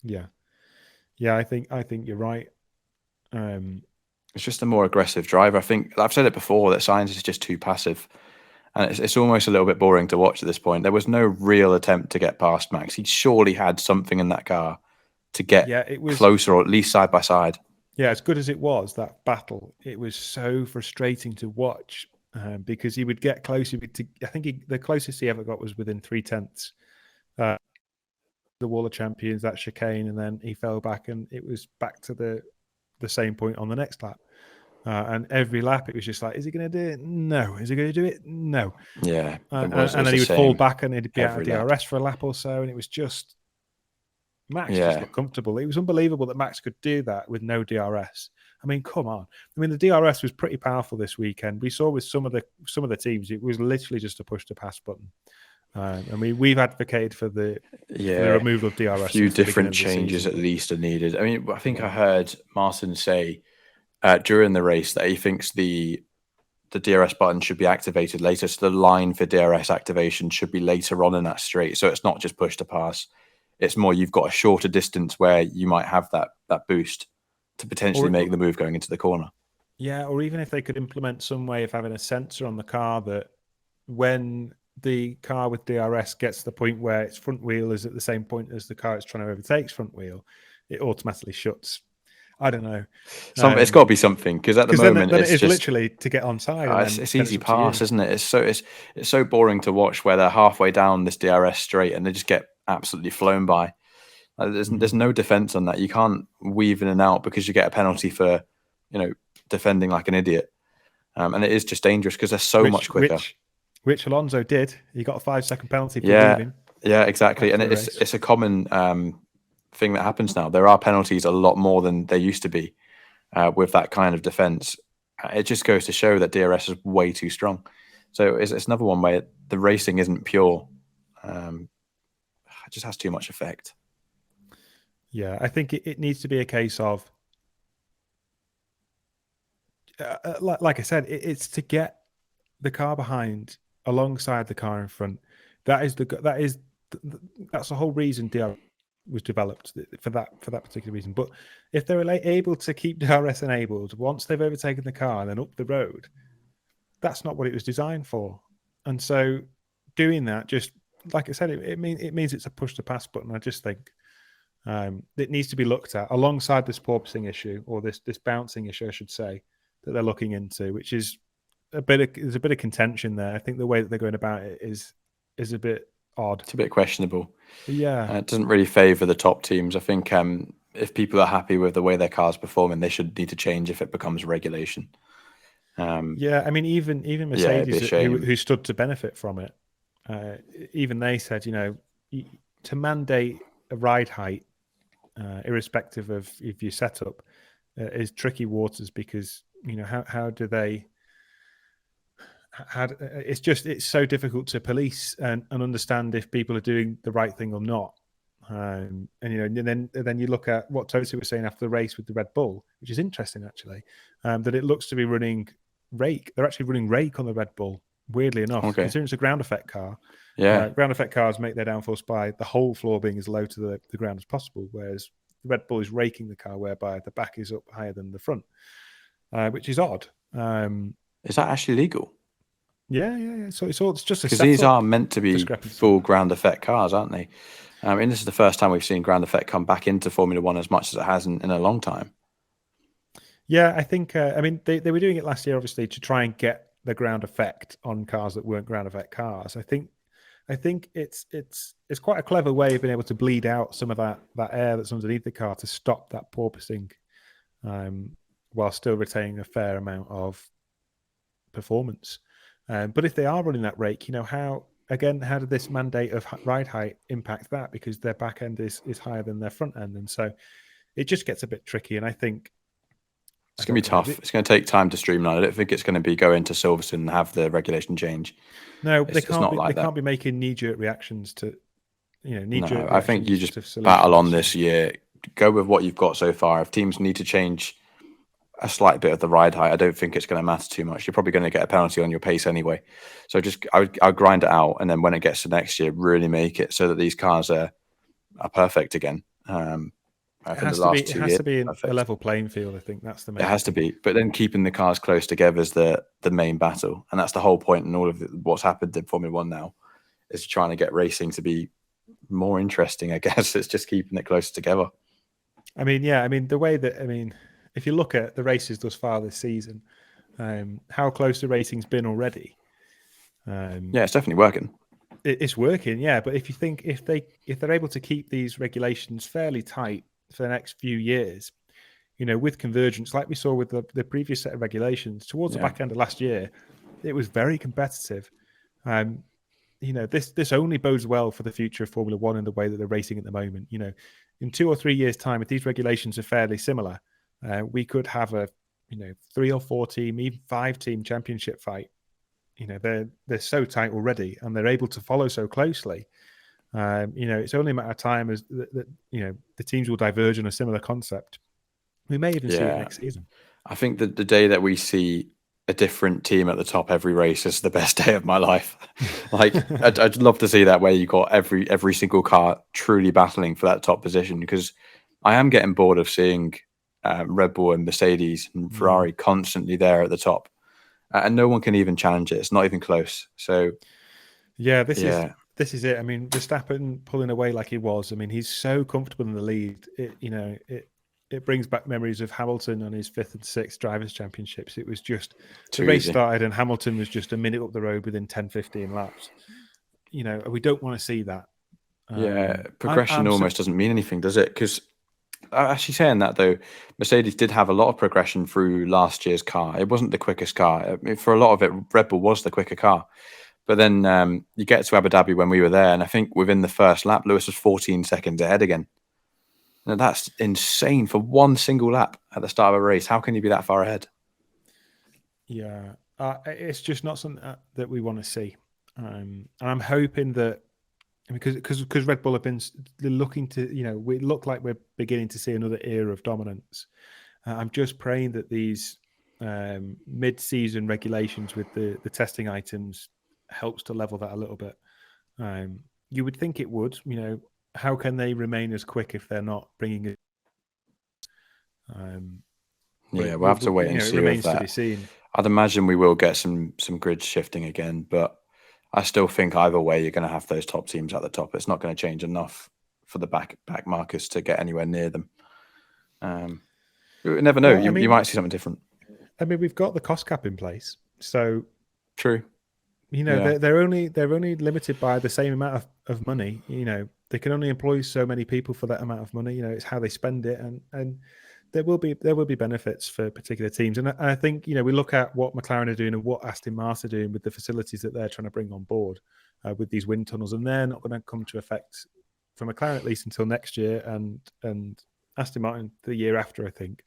Yeah, I think you're right. It's just a more aggressive driver. I think I've said it before that Sainz is just too passive, and it's almost a little bit boring to watch at this point. There was no real attempt to get past Max. He surely had something in that car to get closer, or at least side by side. Yeah, as good as it was, that battle, it was so frustrating to watch because he would get closer. I think the closest he ever got was within 0.3. The Wall of Champions, that chicane, and then he fell back, and it was back to the same point on the next lap. And every lap, it was just like, is he going to do it? No. Is he going to do it? No. Yeah. And then he would fall back, and he'd be out of DRS for a lap or so, and it was just Max just looked comfortable. It was unbelievable that Max could do that with no DRS. I mean, come on. I mean, the DRS was pretty powerful this weekend. We saw with some of the teams, it was literally just a push to pass button. I mean, we've advocated for the removal of DRS. A few different changes at least are needed. I mean, I think I heard Martin say during the race that he thinks the DRS button should be activated later. So the line for DRS activation should be later on in that straight. So it's not just push to pass. It's more you've got a shorter distance where you might have that boost to potentially make the move going into the corner. Yeah, or even if they could implement some way of having a sensor on the car that when the car with DRS gets to the point where its front wheel is at the same point as the car it's trying to overtake's front wheel, it automatically shuts. I don't know. It's got to be something, because at the moment then it's just literally to get on side. It's easy pass, isn't it? It's so boring to watch where they're halfway down this DRS straight and they just get absolutely flown by. There's no defense on that. You can't weave in and out because you get a penalty for defending like an idiot, and it is just dangerous because they're so much quicker. Which Alonso did. He got a 5-second penalty for weaving. Yeah, exactly. And it's a common thing that happens now. There are penalties a lot more than there used to be with that kind of defense. It just goes to show that DRS is way too strong. So it's another one where the racing isn't pure. It just has too much effect. Yeah, I think it needs to be a case of, like I said, it's to get the car behind alongside the car in front. That's the whole reason DRS was developed for that particular reason. But if they're able to keep DRS enabled once they've overtaken the car and then up the road, that's not what it was designed for. And so doing that, just like I said, it means it's a push to pass button. I just think it needs to be looked at alongside this porpoising issue, or this bouncing issue, I should say, that they're looking into, which is there's a bit of contention there. I think the way that they're going about it is a bit odd. It's a bit questionable. Yeah, it doesn't really favour the top teams. I think if people are happy with the way their car's performing, they should need to change if it becomes regulation. Yeah, I mean, even Mercedes, who stood to benefit from it, even they said, to mandate a ride height, irrespective of your setup, is tricky waters, because how do they? It's so difficult to police and understand if people are doing the right thing or not. And then you look at what Toto was saying after the race with the Red Bull, which is interesting actually, that it looks to be running rake. They're actually running rake on the Red Bull, weirdly enough, considering it's a ground effect car. Yeah, ground effect cars make their downforce by the whole floor being as low to the ground as possible, whereas the Red Bull is raking the car, whereby the back is up higher than the front, which is odd. Is that actually legal? Yeah. So it's just because these are meant to be full ground effect cars, aren't they? I mean, this is the first time we've seen ground effect come back into Formula One as much as it has in a long time. Yeah, I think. I mean, they were doing it last year, obviously, to try and get the ground effect on cars that weren't ground effect cars. I think it's quite a clever way of being able to bleed out some of that air that's underneath the car to stop that porpoising, while still retaining a fair amount of performance. But if they are running that rake, how did this mandate of ride height impact that? Because their back end is higher than their front end, and so it just gets a bit tricky. And I think it's going to be tough. It's going to take time to streamline. I don't think it's going to be go into Silverstone and have the regulation change. No, they can't be making knee-jerk reactions to, knee-jerk. No, I think you just battle on this year. Go with what you've got so far. If teams need to change a slight bit of the ride height, I don't think it's going to matter too much. You're probably going to get a penalty on your pace anyway. So I'll grind it out, and then when it gets to next year, really make it so that these cars are perfect again. It has to be a level playing field. I think that's the main. It has to be, but then keeping the cars close together is the main battle, and that's the whole point. And all of what's happened in Formula One now is trying to get racing to be more interesting. I guess it's just keeping it closer together. I mean, the way that if you look at the races thus far this season, how close the racing's been already. Yeah, it's definitely working. It's working, yeah. But if you think if they're able to keep these regulations fairly tight for the next few years, with convergence, like we saw with the previous set of regulations towards the back end of last year, it was very competitive. This only bodes well for the future of Formula One and the way that they're racing at the moment. In 2 or 3 years' time, if these regulations are fairly similar, we could have a 3 or 4 team, even 5 team championship fight. They're so tight already, and they're able to follow so closely. It's only a matter of time as that the teams will diverge on a similar concept. We may even see it next season. I think that the day that we see a different team at the top every race is the best day of my life. Like I'd love to see that, where you got every single car truly battling for that top position, because I am getting bored of seeing Red Bull and Mercedes and Ferrari constantly there at the top, and no one can even challenge it. It's not even close. So this is it. I mean, Verstappen pulling away like he was. I mean, he's so comfortable in the lead. It brings back memories of Hamilton on his 5th and 6th drivers' championships. It was just the race started and Hamilton was just a minute up the road within 10, 15 laps. We don't want to see that. Progression almost doesn't mean anything, does it? Because actually saying that though, Mercedes did have a lot of progression through last year's car. It wasn't the quickest car. I mean, for a lot of it, Red Bull was the quicker car. But then you get to Abu Dhabi when we were there, and I think within the first lap, Lewis was 14 seconds ahead again. Now, that's insane for one single lap at the start of a race. How can you be that far ahead? Yeah, It's just not something that we want to see. And I'm hoping that because Red Bull have been looking to, we look like we're beginning to see another era of dominance. I'm just praying that these mid-season regulations with the testing items helps to level that a little bit. You would think it would. How can they remain as quick if they're not bringing it? We'll have to wait and see. It remains to be seen. I'd imagine we will get some grid shifting again, but I still think either way you're going to have those top teams at the top. It's not going to change enough for the back markers to get anywhere near them. You never know. Well, you might see something different. I mean, we've got the cost cap in place, so true. They're only limited by the same amount of money. They can only employ so many people for that amount of money. It's how they spend it, and there will be benefits for particular teams. And I think we look at what McLaren are doing and what Aston Martin are doing with the facilities that they're trying to bring on board with these wind tunnels, and they're not going to come to effect for McLaren at least until next year, and Aston Martin the year after, I think.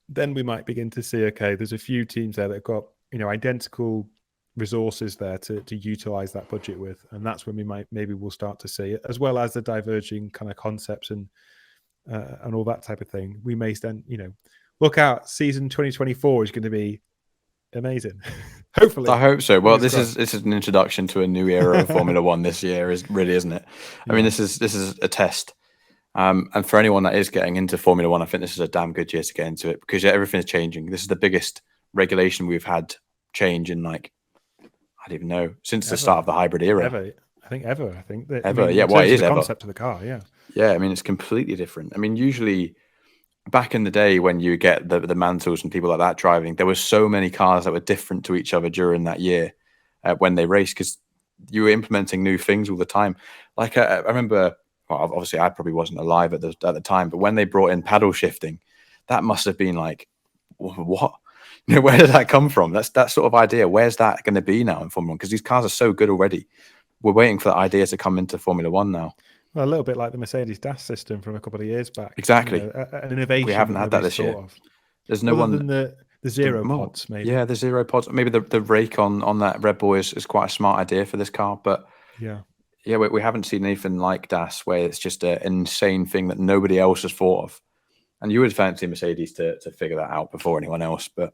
Then we might begin to see, okay, there's a few teams there that have got identical resources there to utilize that budget with, and that's when we'll start to see it, as well as the diverging kind of concepts and all that type of thing. We may then look out, season 2024 is going to be amazing. Hopefully, I hope so. Well, this is an introduction to a new era of Formula One this year, isn't it? I mean, this is a test. And for anyone that is getting into Formula One, I think this is a damn good year to get into it because everything is changing. This is the biggest regulation we've had change in I don't even know, since the start of the hybrid era. Ever. I think ever. Why is the ever? Concept of the car, yeah. Yeah, I mean, it's completely different. I mean, usually back in the day when you get the Mantles and people like that driving, there were so many cars that were different to each other during that year when they raced because you were implementing new things all the time. Like I remember... Well, obviously, I probably wasn't alive at the time, but when they brought in paddle shifting, that must have been like, what? Where did that come from? That's that sort of idea. Where's that going to be now in Formula One? Because these cars are so good already. We're waiting for that idea to come into Formula One now. Well, a little bit like the Mercedes DAS system from a couple of years back. Exactly. An innovation. We haven't had that this year. There's no one than the zero pods, maybe. Yeah, the zero pods. Maybe the rake on that RedBull is quite a smart idea for this car, but yeah. Yeah, we haven't seen anything like DAS where it's just an insane thing that nobody else has thought of. And you would fancy Mercedes to figure that out before anyone else. But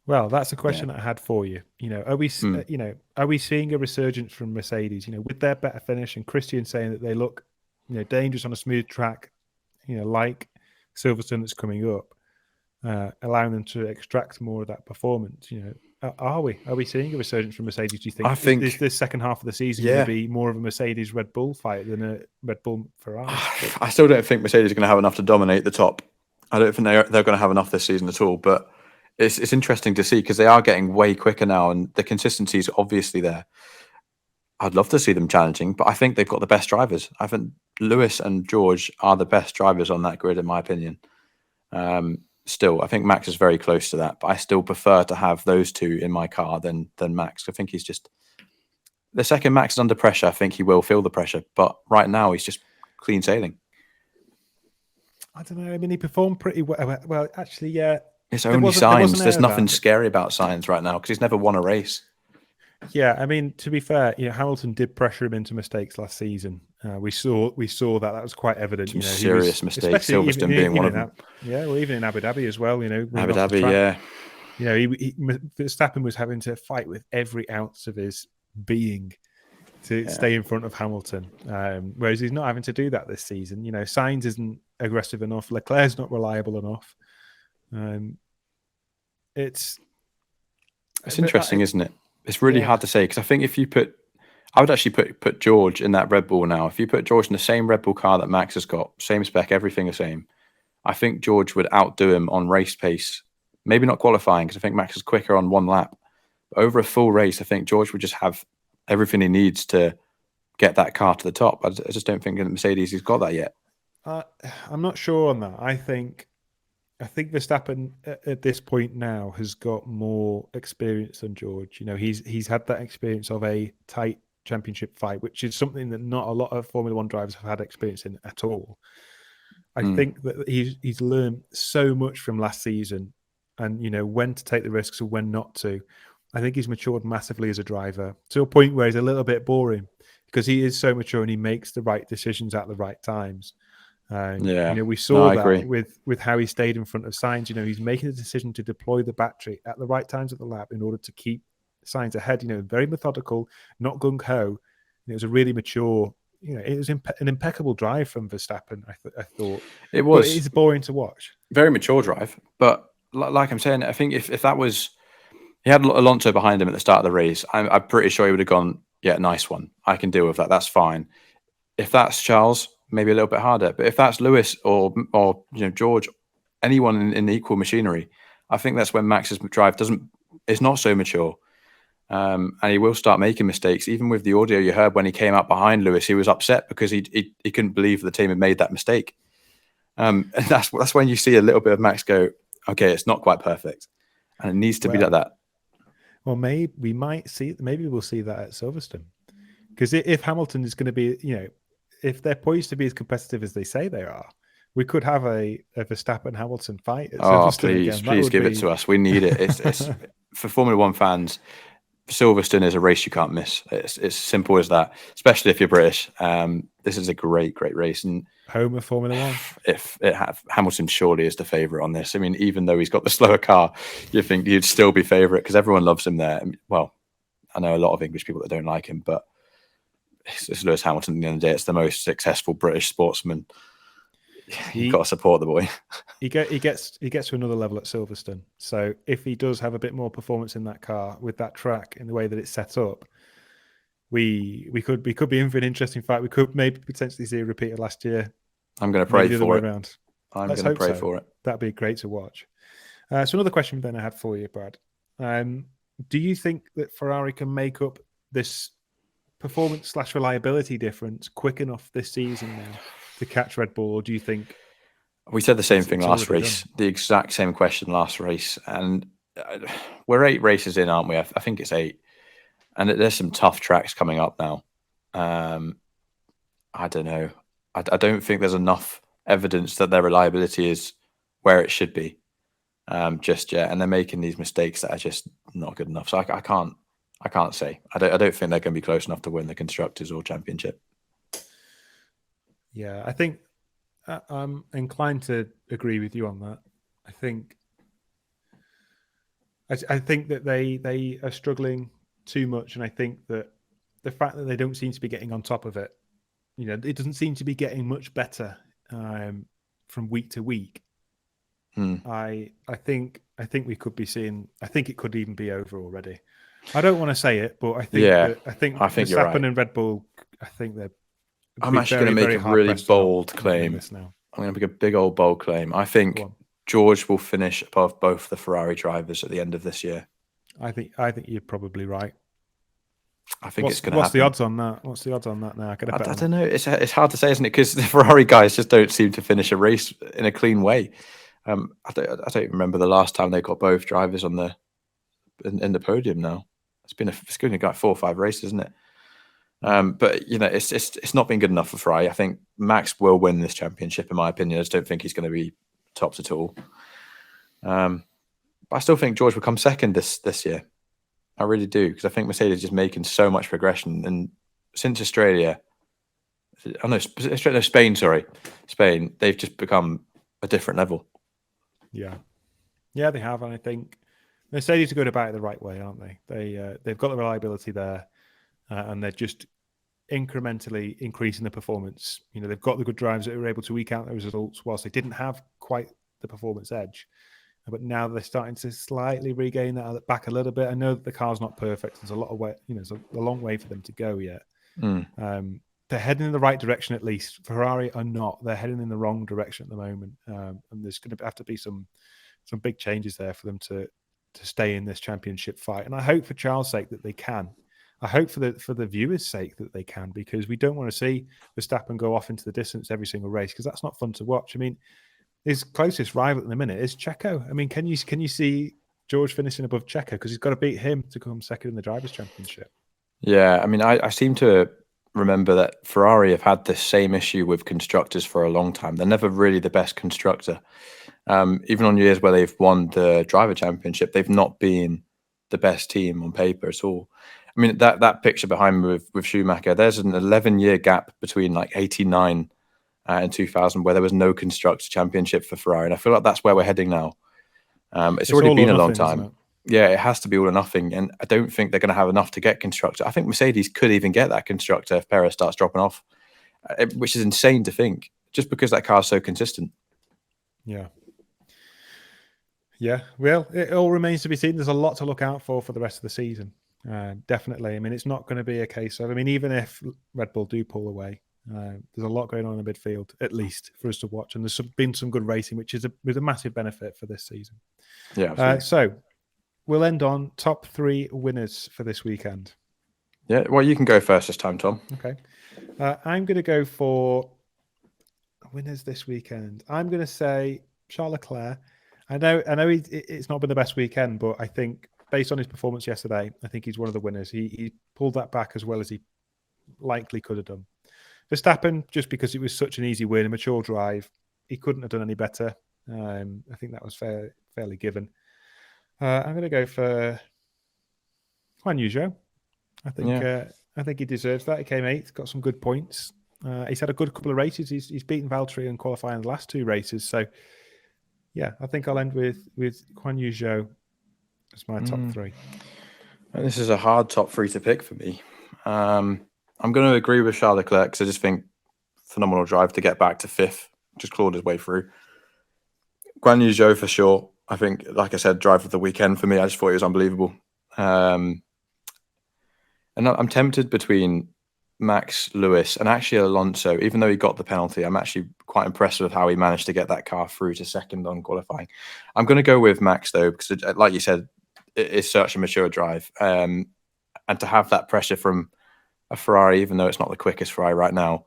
well, that's a question that I had for you. Are we seeing a resurgence from Mercedes? With their better finish and Christian saying that they look, dangerous on a smooth track, like Silverstone that's coming up, allowing them to extract more of that performance. Are we seeing a resurgence from Mercedes? Do you think? I think is this second half of the season going to be more of a Mercedes Red Bull fight than a Red Bull Ferrari? I still don't think Mercedes is going to have enough to dominate the top. I don't think they're going to have enough this season at all. But it's interesting to see because they are getting way quicker now, and the consistency is obviously there. I'd love to see them challenging, but I think they've got the best drivers. I think Lewis and George are the best drivers on that grid, in my opinion. Still, I think Max is very close to that, but I still prefer to have those two in my car than Max. I think he's just the second Max is under pressure. I think he will feel the pressure, but right now he's just clean sailing. I don't know. I mean, he performed pretty well. Well, actually, yeah. It's only Sainz. There's nothing scary about Sainz right now because he's never won a race. Yeah, I mean, to be fair, Hamilton did pressure him into mistakes last season. We saw that was quite evident. Some serious mistakes. Silverstone being one of them. Well, even in Abu Dhabi as well. Abu Dhabi, yeah. Verstappen was having to fight with every ounce of his being to stay in front of Hamilton, whereas he's not having to do that this season. Sainz isn't aggressive enough. Leclerc's not reliable enough. It's interesting, isn't it? It's really hard to say because I think if you I would actually put George in that Red Bull now. If you put George in the same Red Bull car that Max has got, same spec, everything the same, I think George would outdo him on race pace. Maybe not qualifying because I think Max is quicker on one lap. But over a full race, I think George would just have everything he needs to get that car to the top. I just don't think in Mercedes he's got that yet. I'm not sure on that. I think Verstappen at this point now has got more experience than George. He's had that experience of a tight championship fight, which is something that not a lot of Formula One drivers have had experience in at all. I think that he's learned so much from last season and when to take the risks and when not to. I think he's matured massively as a driver to a point where he's a little bit boring because he is so mature and he makes the right decisions at the right times. We saw that with how he stayed in front of Sainz. He's making the decision to deploy the battery at the right times of the lap in order to keep Sainz ahead. Very methodical, not gung ho. It was a really mature. It was an impeccable drive from Verstappen. I thought it was. But it's boring to watch. Very mature drive, but like I'm saying, I think if that was, he had Alonso behind him at the start of the race, I'm pretty sure he would have gone, yeah, nice one. I can deal with that. That's fine. If that's Charles, maybe a little bit harder. But if that's Lewis or George, anyone in equal machinery, I think that's when Max's drive is not so mature. And he will start making mistakes. Even with the audio you heard when he came out behind Lewis, he was upset because he couldn't believe the team had made that mistake. And that's when you see a little bit of Max go, okay, it's not quite perfect, and it needs to be like that. Well, maybe we'll see that at Silverstone, because if Hamilton is going to be, if they're poised to be as competitive as they say they are, we could have a Verstappen Hamilton fight at Silverstone again. Please give it to us. We need it. It's for Formula One fans. Silverstone is a race you can't miss. It's simple as that, especially if you're British. This is a great race, and home of Formula One. Hamilton surely is the favourite on this. I mean, even though he's got the slower car, you think he'd still be favourite because everyone loves him there. Well, I know a lot of English people that don't like him, but it's Lewis Hamilton. At the end of the day, it's the most successful British sportsman. You've got to support the boy. He gets to another level at Silverstone. So if he does have a bit more performance in that car with that track in the way that it's set up, we could be in for an interesting fight. We could maybe potentially see a repeat of last year. I'm going to pray for it. I'm going to pray for it. That'd be great to watch. So another question then I had for you, Brad. Do you think that Ferrari can make up this performance/reliability difference quick enough this season now to catch Red Bull, or do you think we said the same thing last race, the exact same question last race, and we're 8 races in, aren't we? I think it's 8, and there's some tough tracks coming up now. I don't know. I don't think there's enough evidence that their reliability is where it should be just yet, and they're making these mistakes that are just not good enough. So I can't say. I don't think they're going to be close enough to win the Constructors or Championship. Yeah, I think I'm inclined to agree with you on that. I think that they are struggling too much, and I think that the fact that they don't seem to be getting on top of it, it doesn't seem to be getting much better from week to week. I think we could be seeing. I think it could even be over already. I don't want to say it, but I think Verstappen and Red Bull. I think they're. I'm actually going to make a really bold claim. I'm going to make a big old bold claim. I think George will finish above both the Ferrari drivers at the end of this year. I think you're probably right. I think it's going to happen. What's the odds on that? What's the odds on that now? I don't know. It's hard to say, isn't it? Because the Ferrari guys just don't seem to finish a race in a clean way. I don't remember the last time they got both drivers on in the podium. Now it's going to go 4 or 5 races, isn't it? But it's not been good enough for Ferrari. I think Max will win this championship, in my opinion. I just don't think he's going to be tops at all. But I still think George will come second this year. I really do, because I think Mercedes is just making so much progression. And since Spain, they've just become a different level. Yeah, they have, and I think Mercedes are going about it the right way, aren't they? They've got the reliability there. And they're just incrementally increasing the performance. They've got the good drivers that are able to eke out those results whilst they didn't have quite the performance edge. But now they're starting to slightly regain that back a little bit. I know that the car's not perfect. There's a lot of way, there's a long way for them to go yet. They're heading in the right direction, at least. Ferrari are not. They're heading in the wrong direction at the moment. And there's going to have to be some big changes there for them to stay in this championship fight. And I hope for Charles' sake that they can. I hope for the viewers' sake that they can, because we don't want to see Verstappen go off into the distance every single race, because that's not fun to watch. I mean, his closest rival at the minute is Checo. I mean, can you see George finishing above Checo, because he's got to beat him to come second in the Drivers' Championship? Yeah, I mean, I seem to remember that Ferrari have had this same issue with constructors for a long time. They're never really the best constructor. Even on years where they've won the driver championship, they've not been the best team on paper at all. I mean, that picture behind me with Schumacher, there's an 11-year gap between like 89 and 2000 where there was no constructor championship for Ferrari. And I feel like that's where we're heading now. It's already been a long time. Yeah, it has to be all or nothing. And I don't think they're going to have enough to get constructor. I think Mercedes could even get that constructor if Perez starts dropping off, which is insane to think, just because that car is so consistent. Yeah. Yeah, well, it all remains to be seen. There's a lot to look out for the rest of the season. Definitely. I mean, it's not going to be a case of, I mean, even if Red Bull do pull away, there's a lot going on in the midfield, at least for us to watch. And there's been some good racing, which is a massive benefit for this season. Yeah. So we'll end on top 3 winners for this weekend. Yeah, well, you can go first this time, Tom. Okay. I'm going to go for winners this weekend. I'm going to say Charles Leclerc. I know it's not been the best weekend, but I think based on his performance yesterday, I think he's one of the winners. He pulled that back as well as he likely could have done. Verstappen, just because it was such an easy win, a mature drive, he couldn't have done any better. I think that was fairly given. I'm going to go for Guan Yu Zhou. I think he deserves that. He came 8th, got some good points. He's had a good couple of races. He's beaten Valtteri and qualifying the last 2 races. So, yeah, I think I'll end with Guan Yu Zhou as my top 3. This is a hard top 3 to pick for me. I'm going to agree with Charles Leclerc because I just think phenomenal drive to get back to 5th, just clawed his way through. Guan Yu Zhou for sure. I think, like I said, drive of the weekend for me. I just thought it was unbelievable. And I'm tempted between Max, Lewis, and actually Alonso. Even though he got the penalty, I'm actually quite impressed with how he managed to get that car through to 2nd on qualifying. I'm going to go with Max, though, because, like you said, it is such a mature drive. And to have that pressure from a Ferrari, even though it's not the quickest Ferrari right now,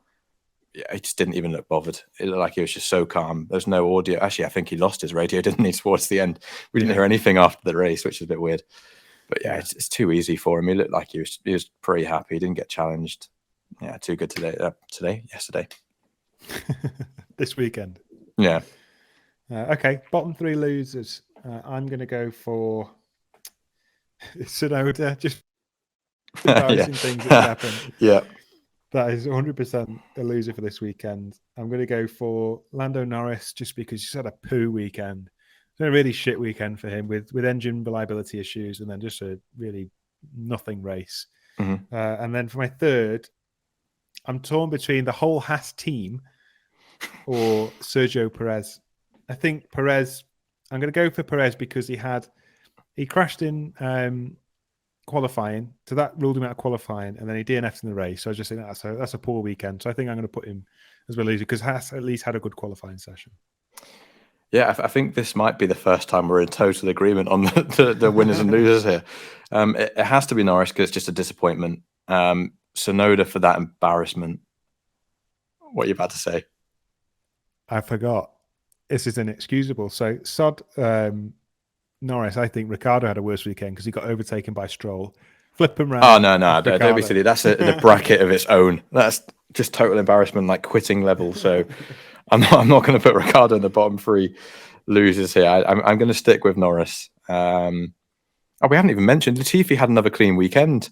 he just didn't even look bothered. It looked like he was just so calm. There's no audio. Actually, I think he lost his radio, didn't he, towards the end? We didn't hear anything after the race, which is a bit weird. But yeah, it's too easy for him. He looked like he was pretty happy. He didn't get challenged. Yeah, too good yesterday. This weekend. Yeah. Okay, bottom 3 losers. I'm going to go for Tsunoda. Just embarrassing things that happened. Yeah. That is 100% a loser for this weekend. I'm going to go for Lando Norris just because he's had a poo weekend. It's been a really shit weekend for him with engine reliability issues and then just a really nothing race. Mm-hmm. And then for my 3rd, I'm torn between the whole Haas team or Sergio Perez. I think Perez, I'm going to go for Perez because he crashed in qualifying, so that ruled him out of qualifying, and then he DNF'd in the race. So I just think that's a poor weekend. So I think I'm going to put him as my loser because Haas at least had a good qualifying session. Yeah, I think this might be the first time we're in total agreement on the winners and losers here. It has to be Norris because it's just a disappointment. Tsunoda for that embarrassment. What are you about to say? I forgot. This is inexcusable. So sod Norris, I think Ricciardo had a worse weekend because he got overtaken by Stroll. Flip him round. Oh, no, don't be silly. That's in a bracket of its own. That's just total embarrassment, like quitting level. So I'm not going to put Ricciardo in the bottom 3 losers here. I'm going to stick with Norris. We haven't even mentioned Latifi had another clean weekend.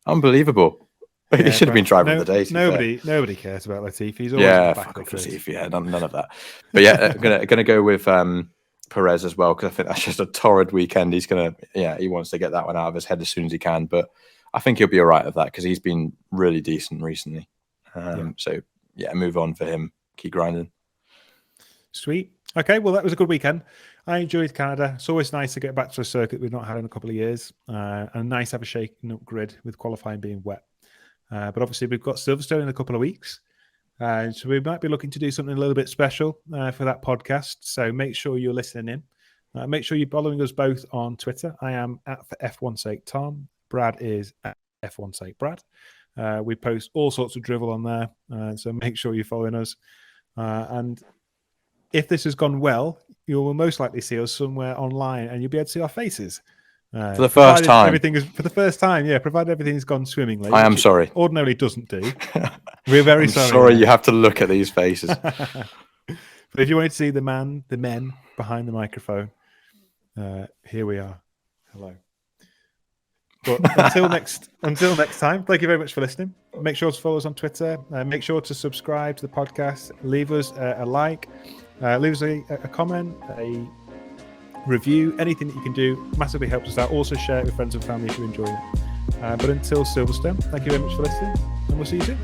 Unbelievable. He should have been driver of the day. Nobody cares about Latifi. He's always fuck off Latifi. Yeah, none of that. But yeah, I'm gonna go with Perez as well because I think that's just a torrid weekend. He wants to get that one out of his head as soon as he can. But I think he'll be all right with that because he's been really decent recently. So yeah, move on for him. Keep grinding. Sweet. Okay, well that was a good weekend. I enjoyed Canada. It's always nice to get back to a circuit we've not had in a couple of years, and nice to have a shaken up grid with qualifying being wet. But obviously we've got Silverstone in a couple of weeks. So we might be looking to do something a little bit special for that podcast. So make sure you're listening in. Make sure you're following us both on Twitter. I am at for F1's sake Tom. Brad is at F1's sake Brad. We post all sorts of drivel on there. So make sure you're following us. And if this has gone well, you will most likely see us somewhere online and you'll be able to see our faces. For the first time. For the first time, yeah, provided everything's gone swimmingly. I am sorry. Ordinarily doesn't do. We're very sorry. Sorry, you have to look at these faces. But if you wanted to see the men behind the microphone, here we are. Hello. But until next time, thank you very much for listening. Make sure to follow us on Twitter. Make sure to subscribe to the podcast. Leave us a like. Leave us a comment, a review. Anything that you can do massively helps us out. Also share it with friends and family if you're enjoying it. But until Silverstone, thank you very much for listening, and we'll see you soon.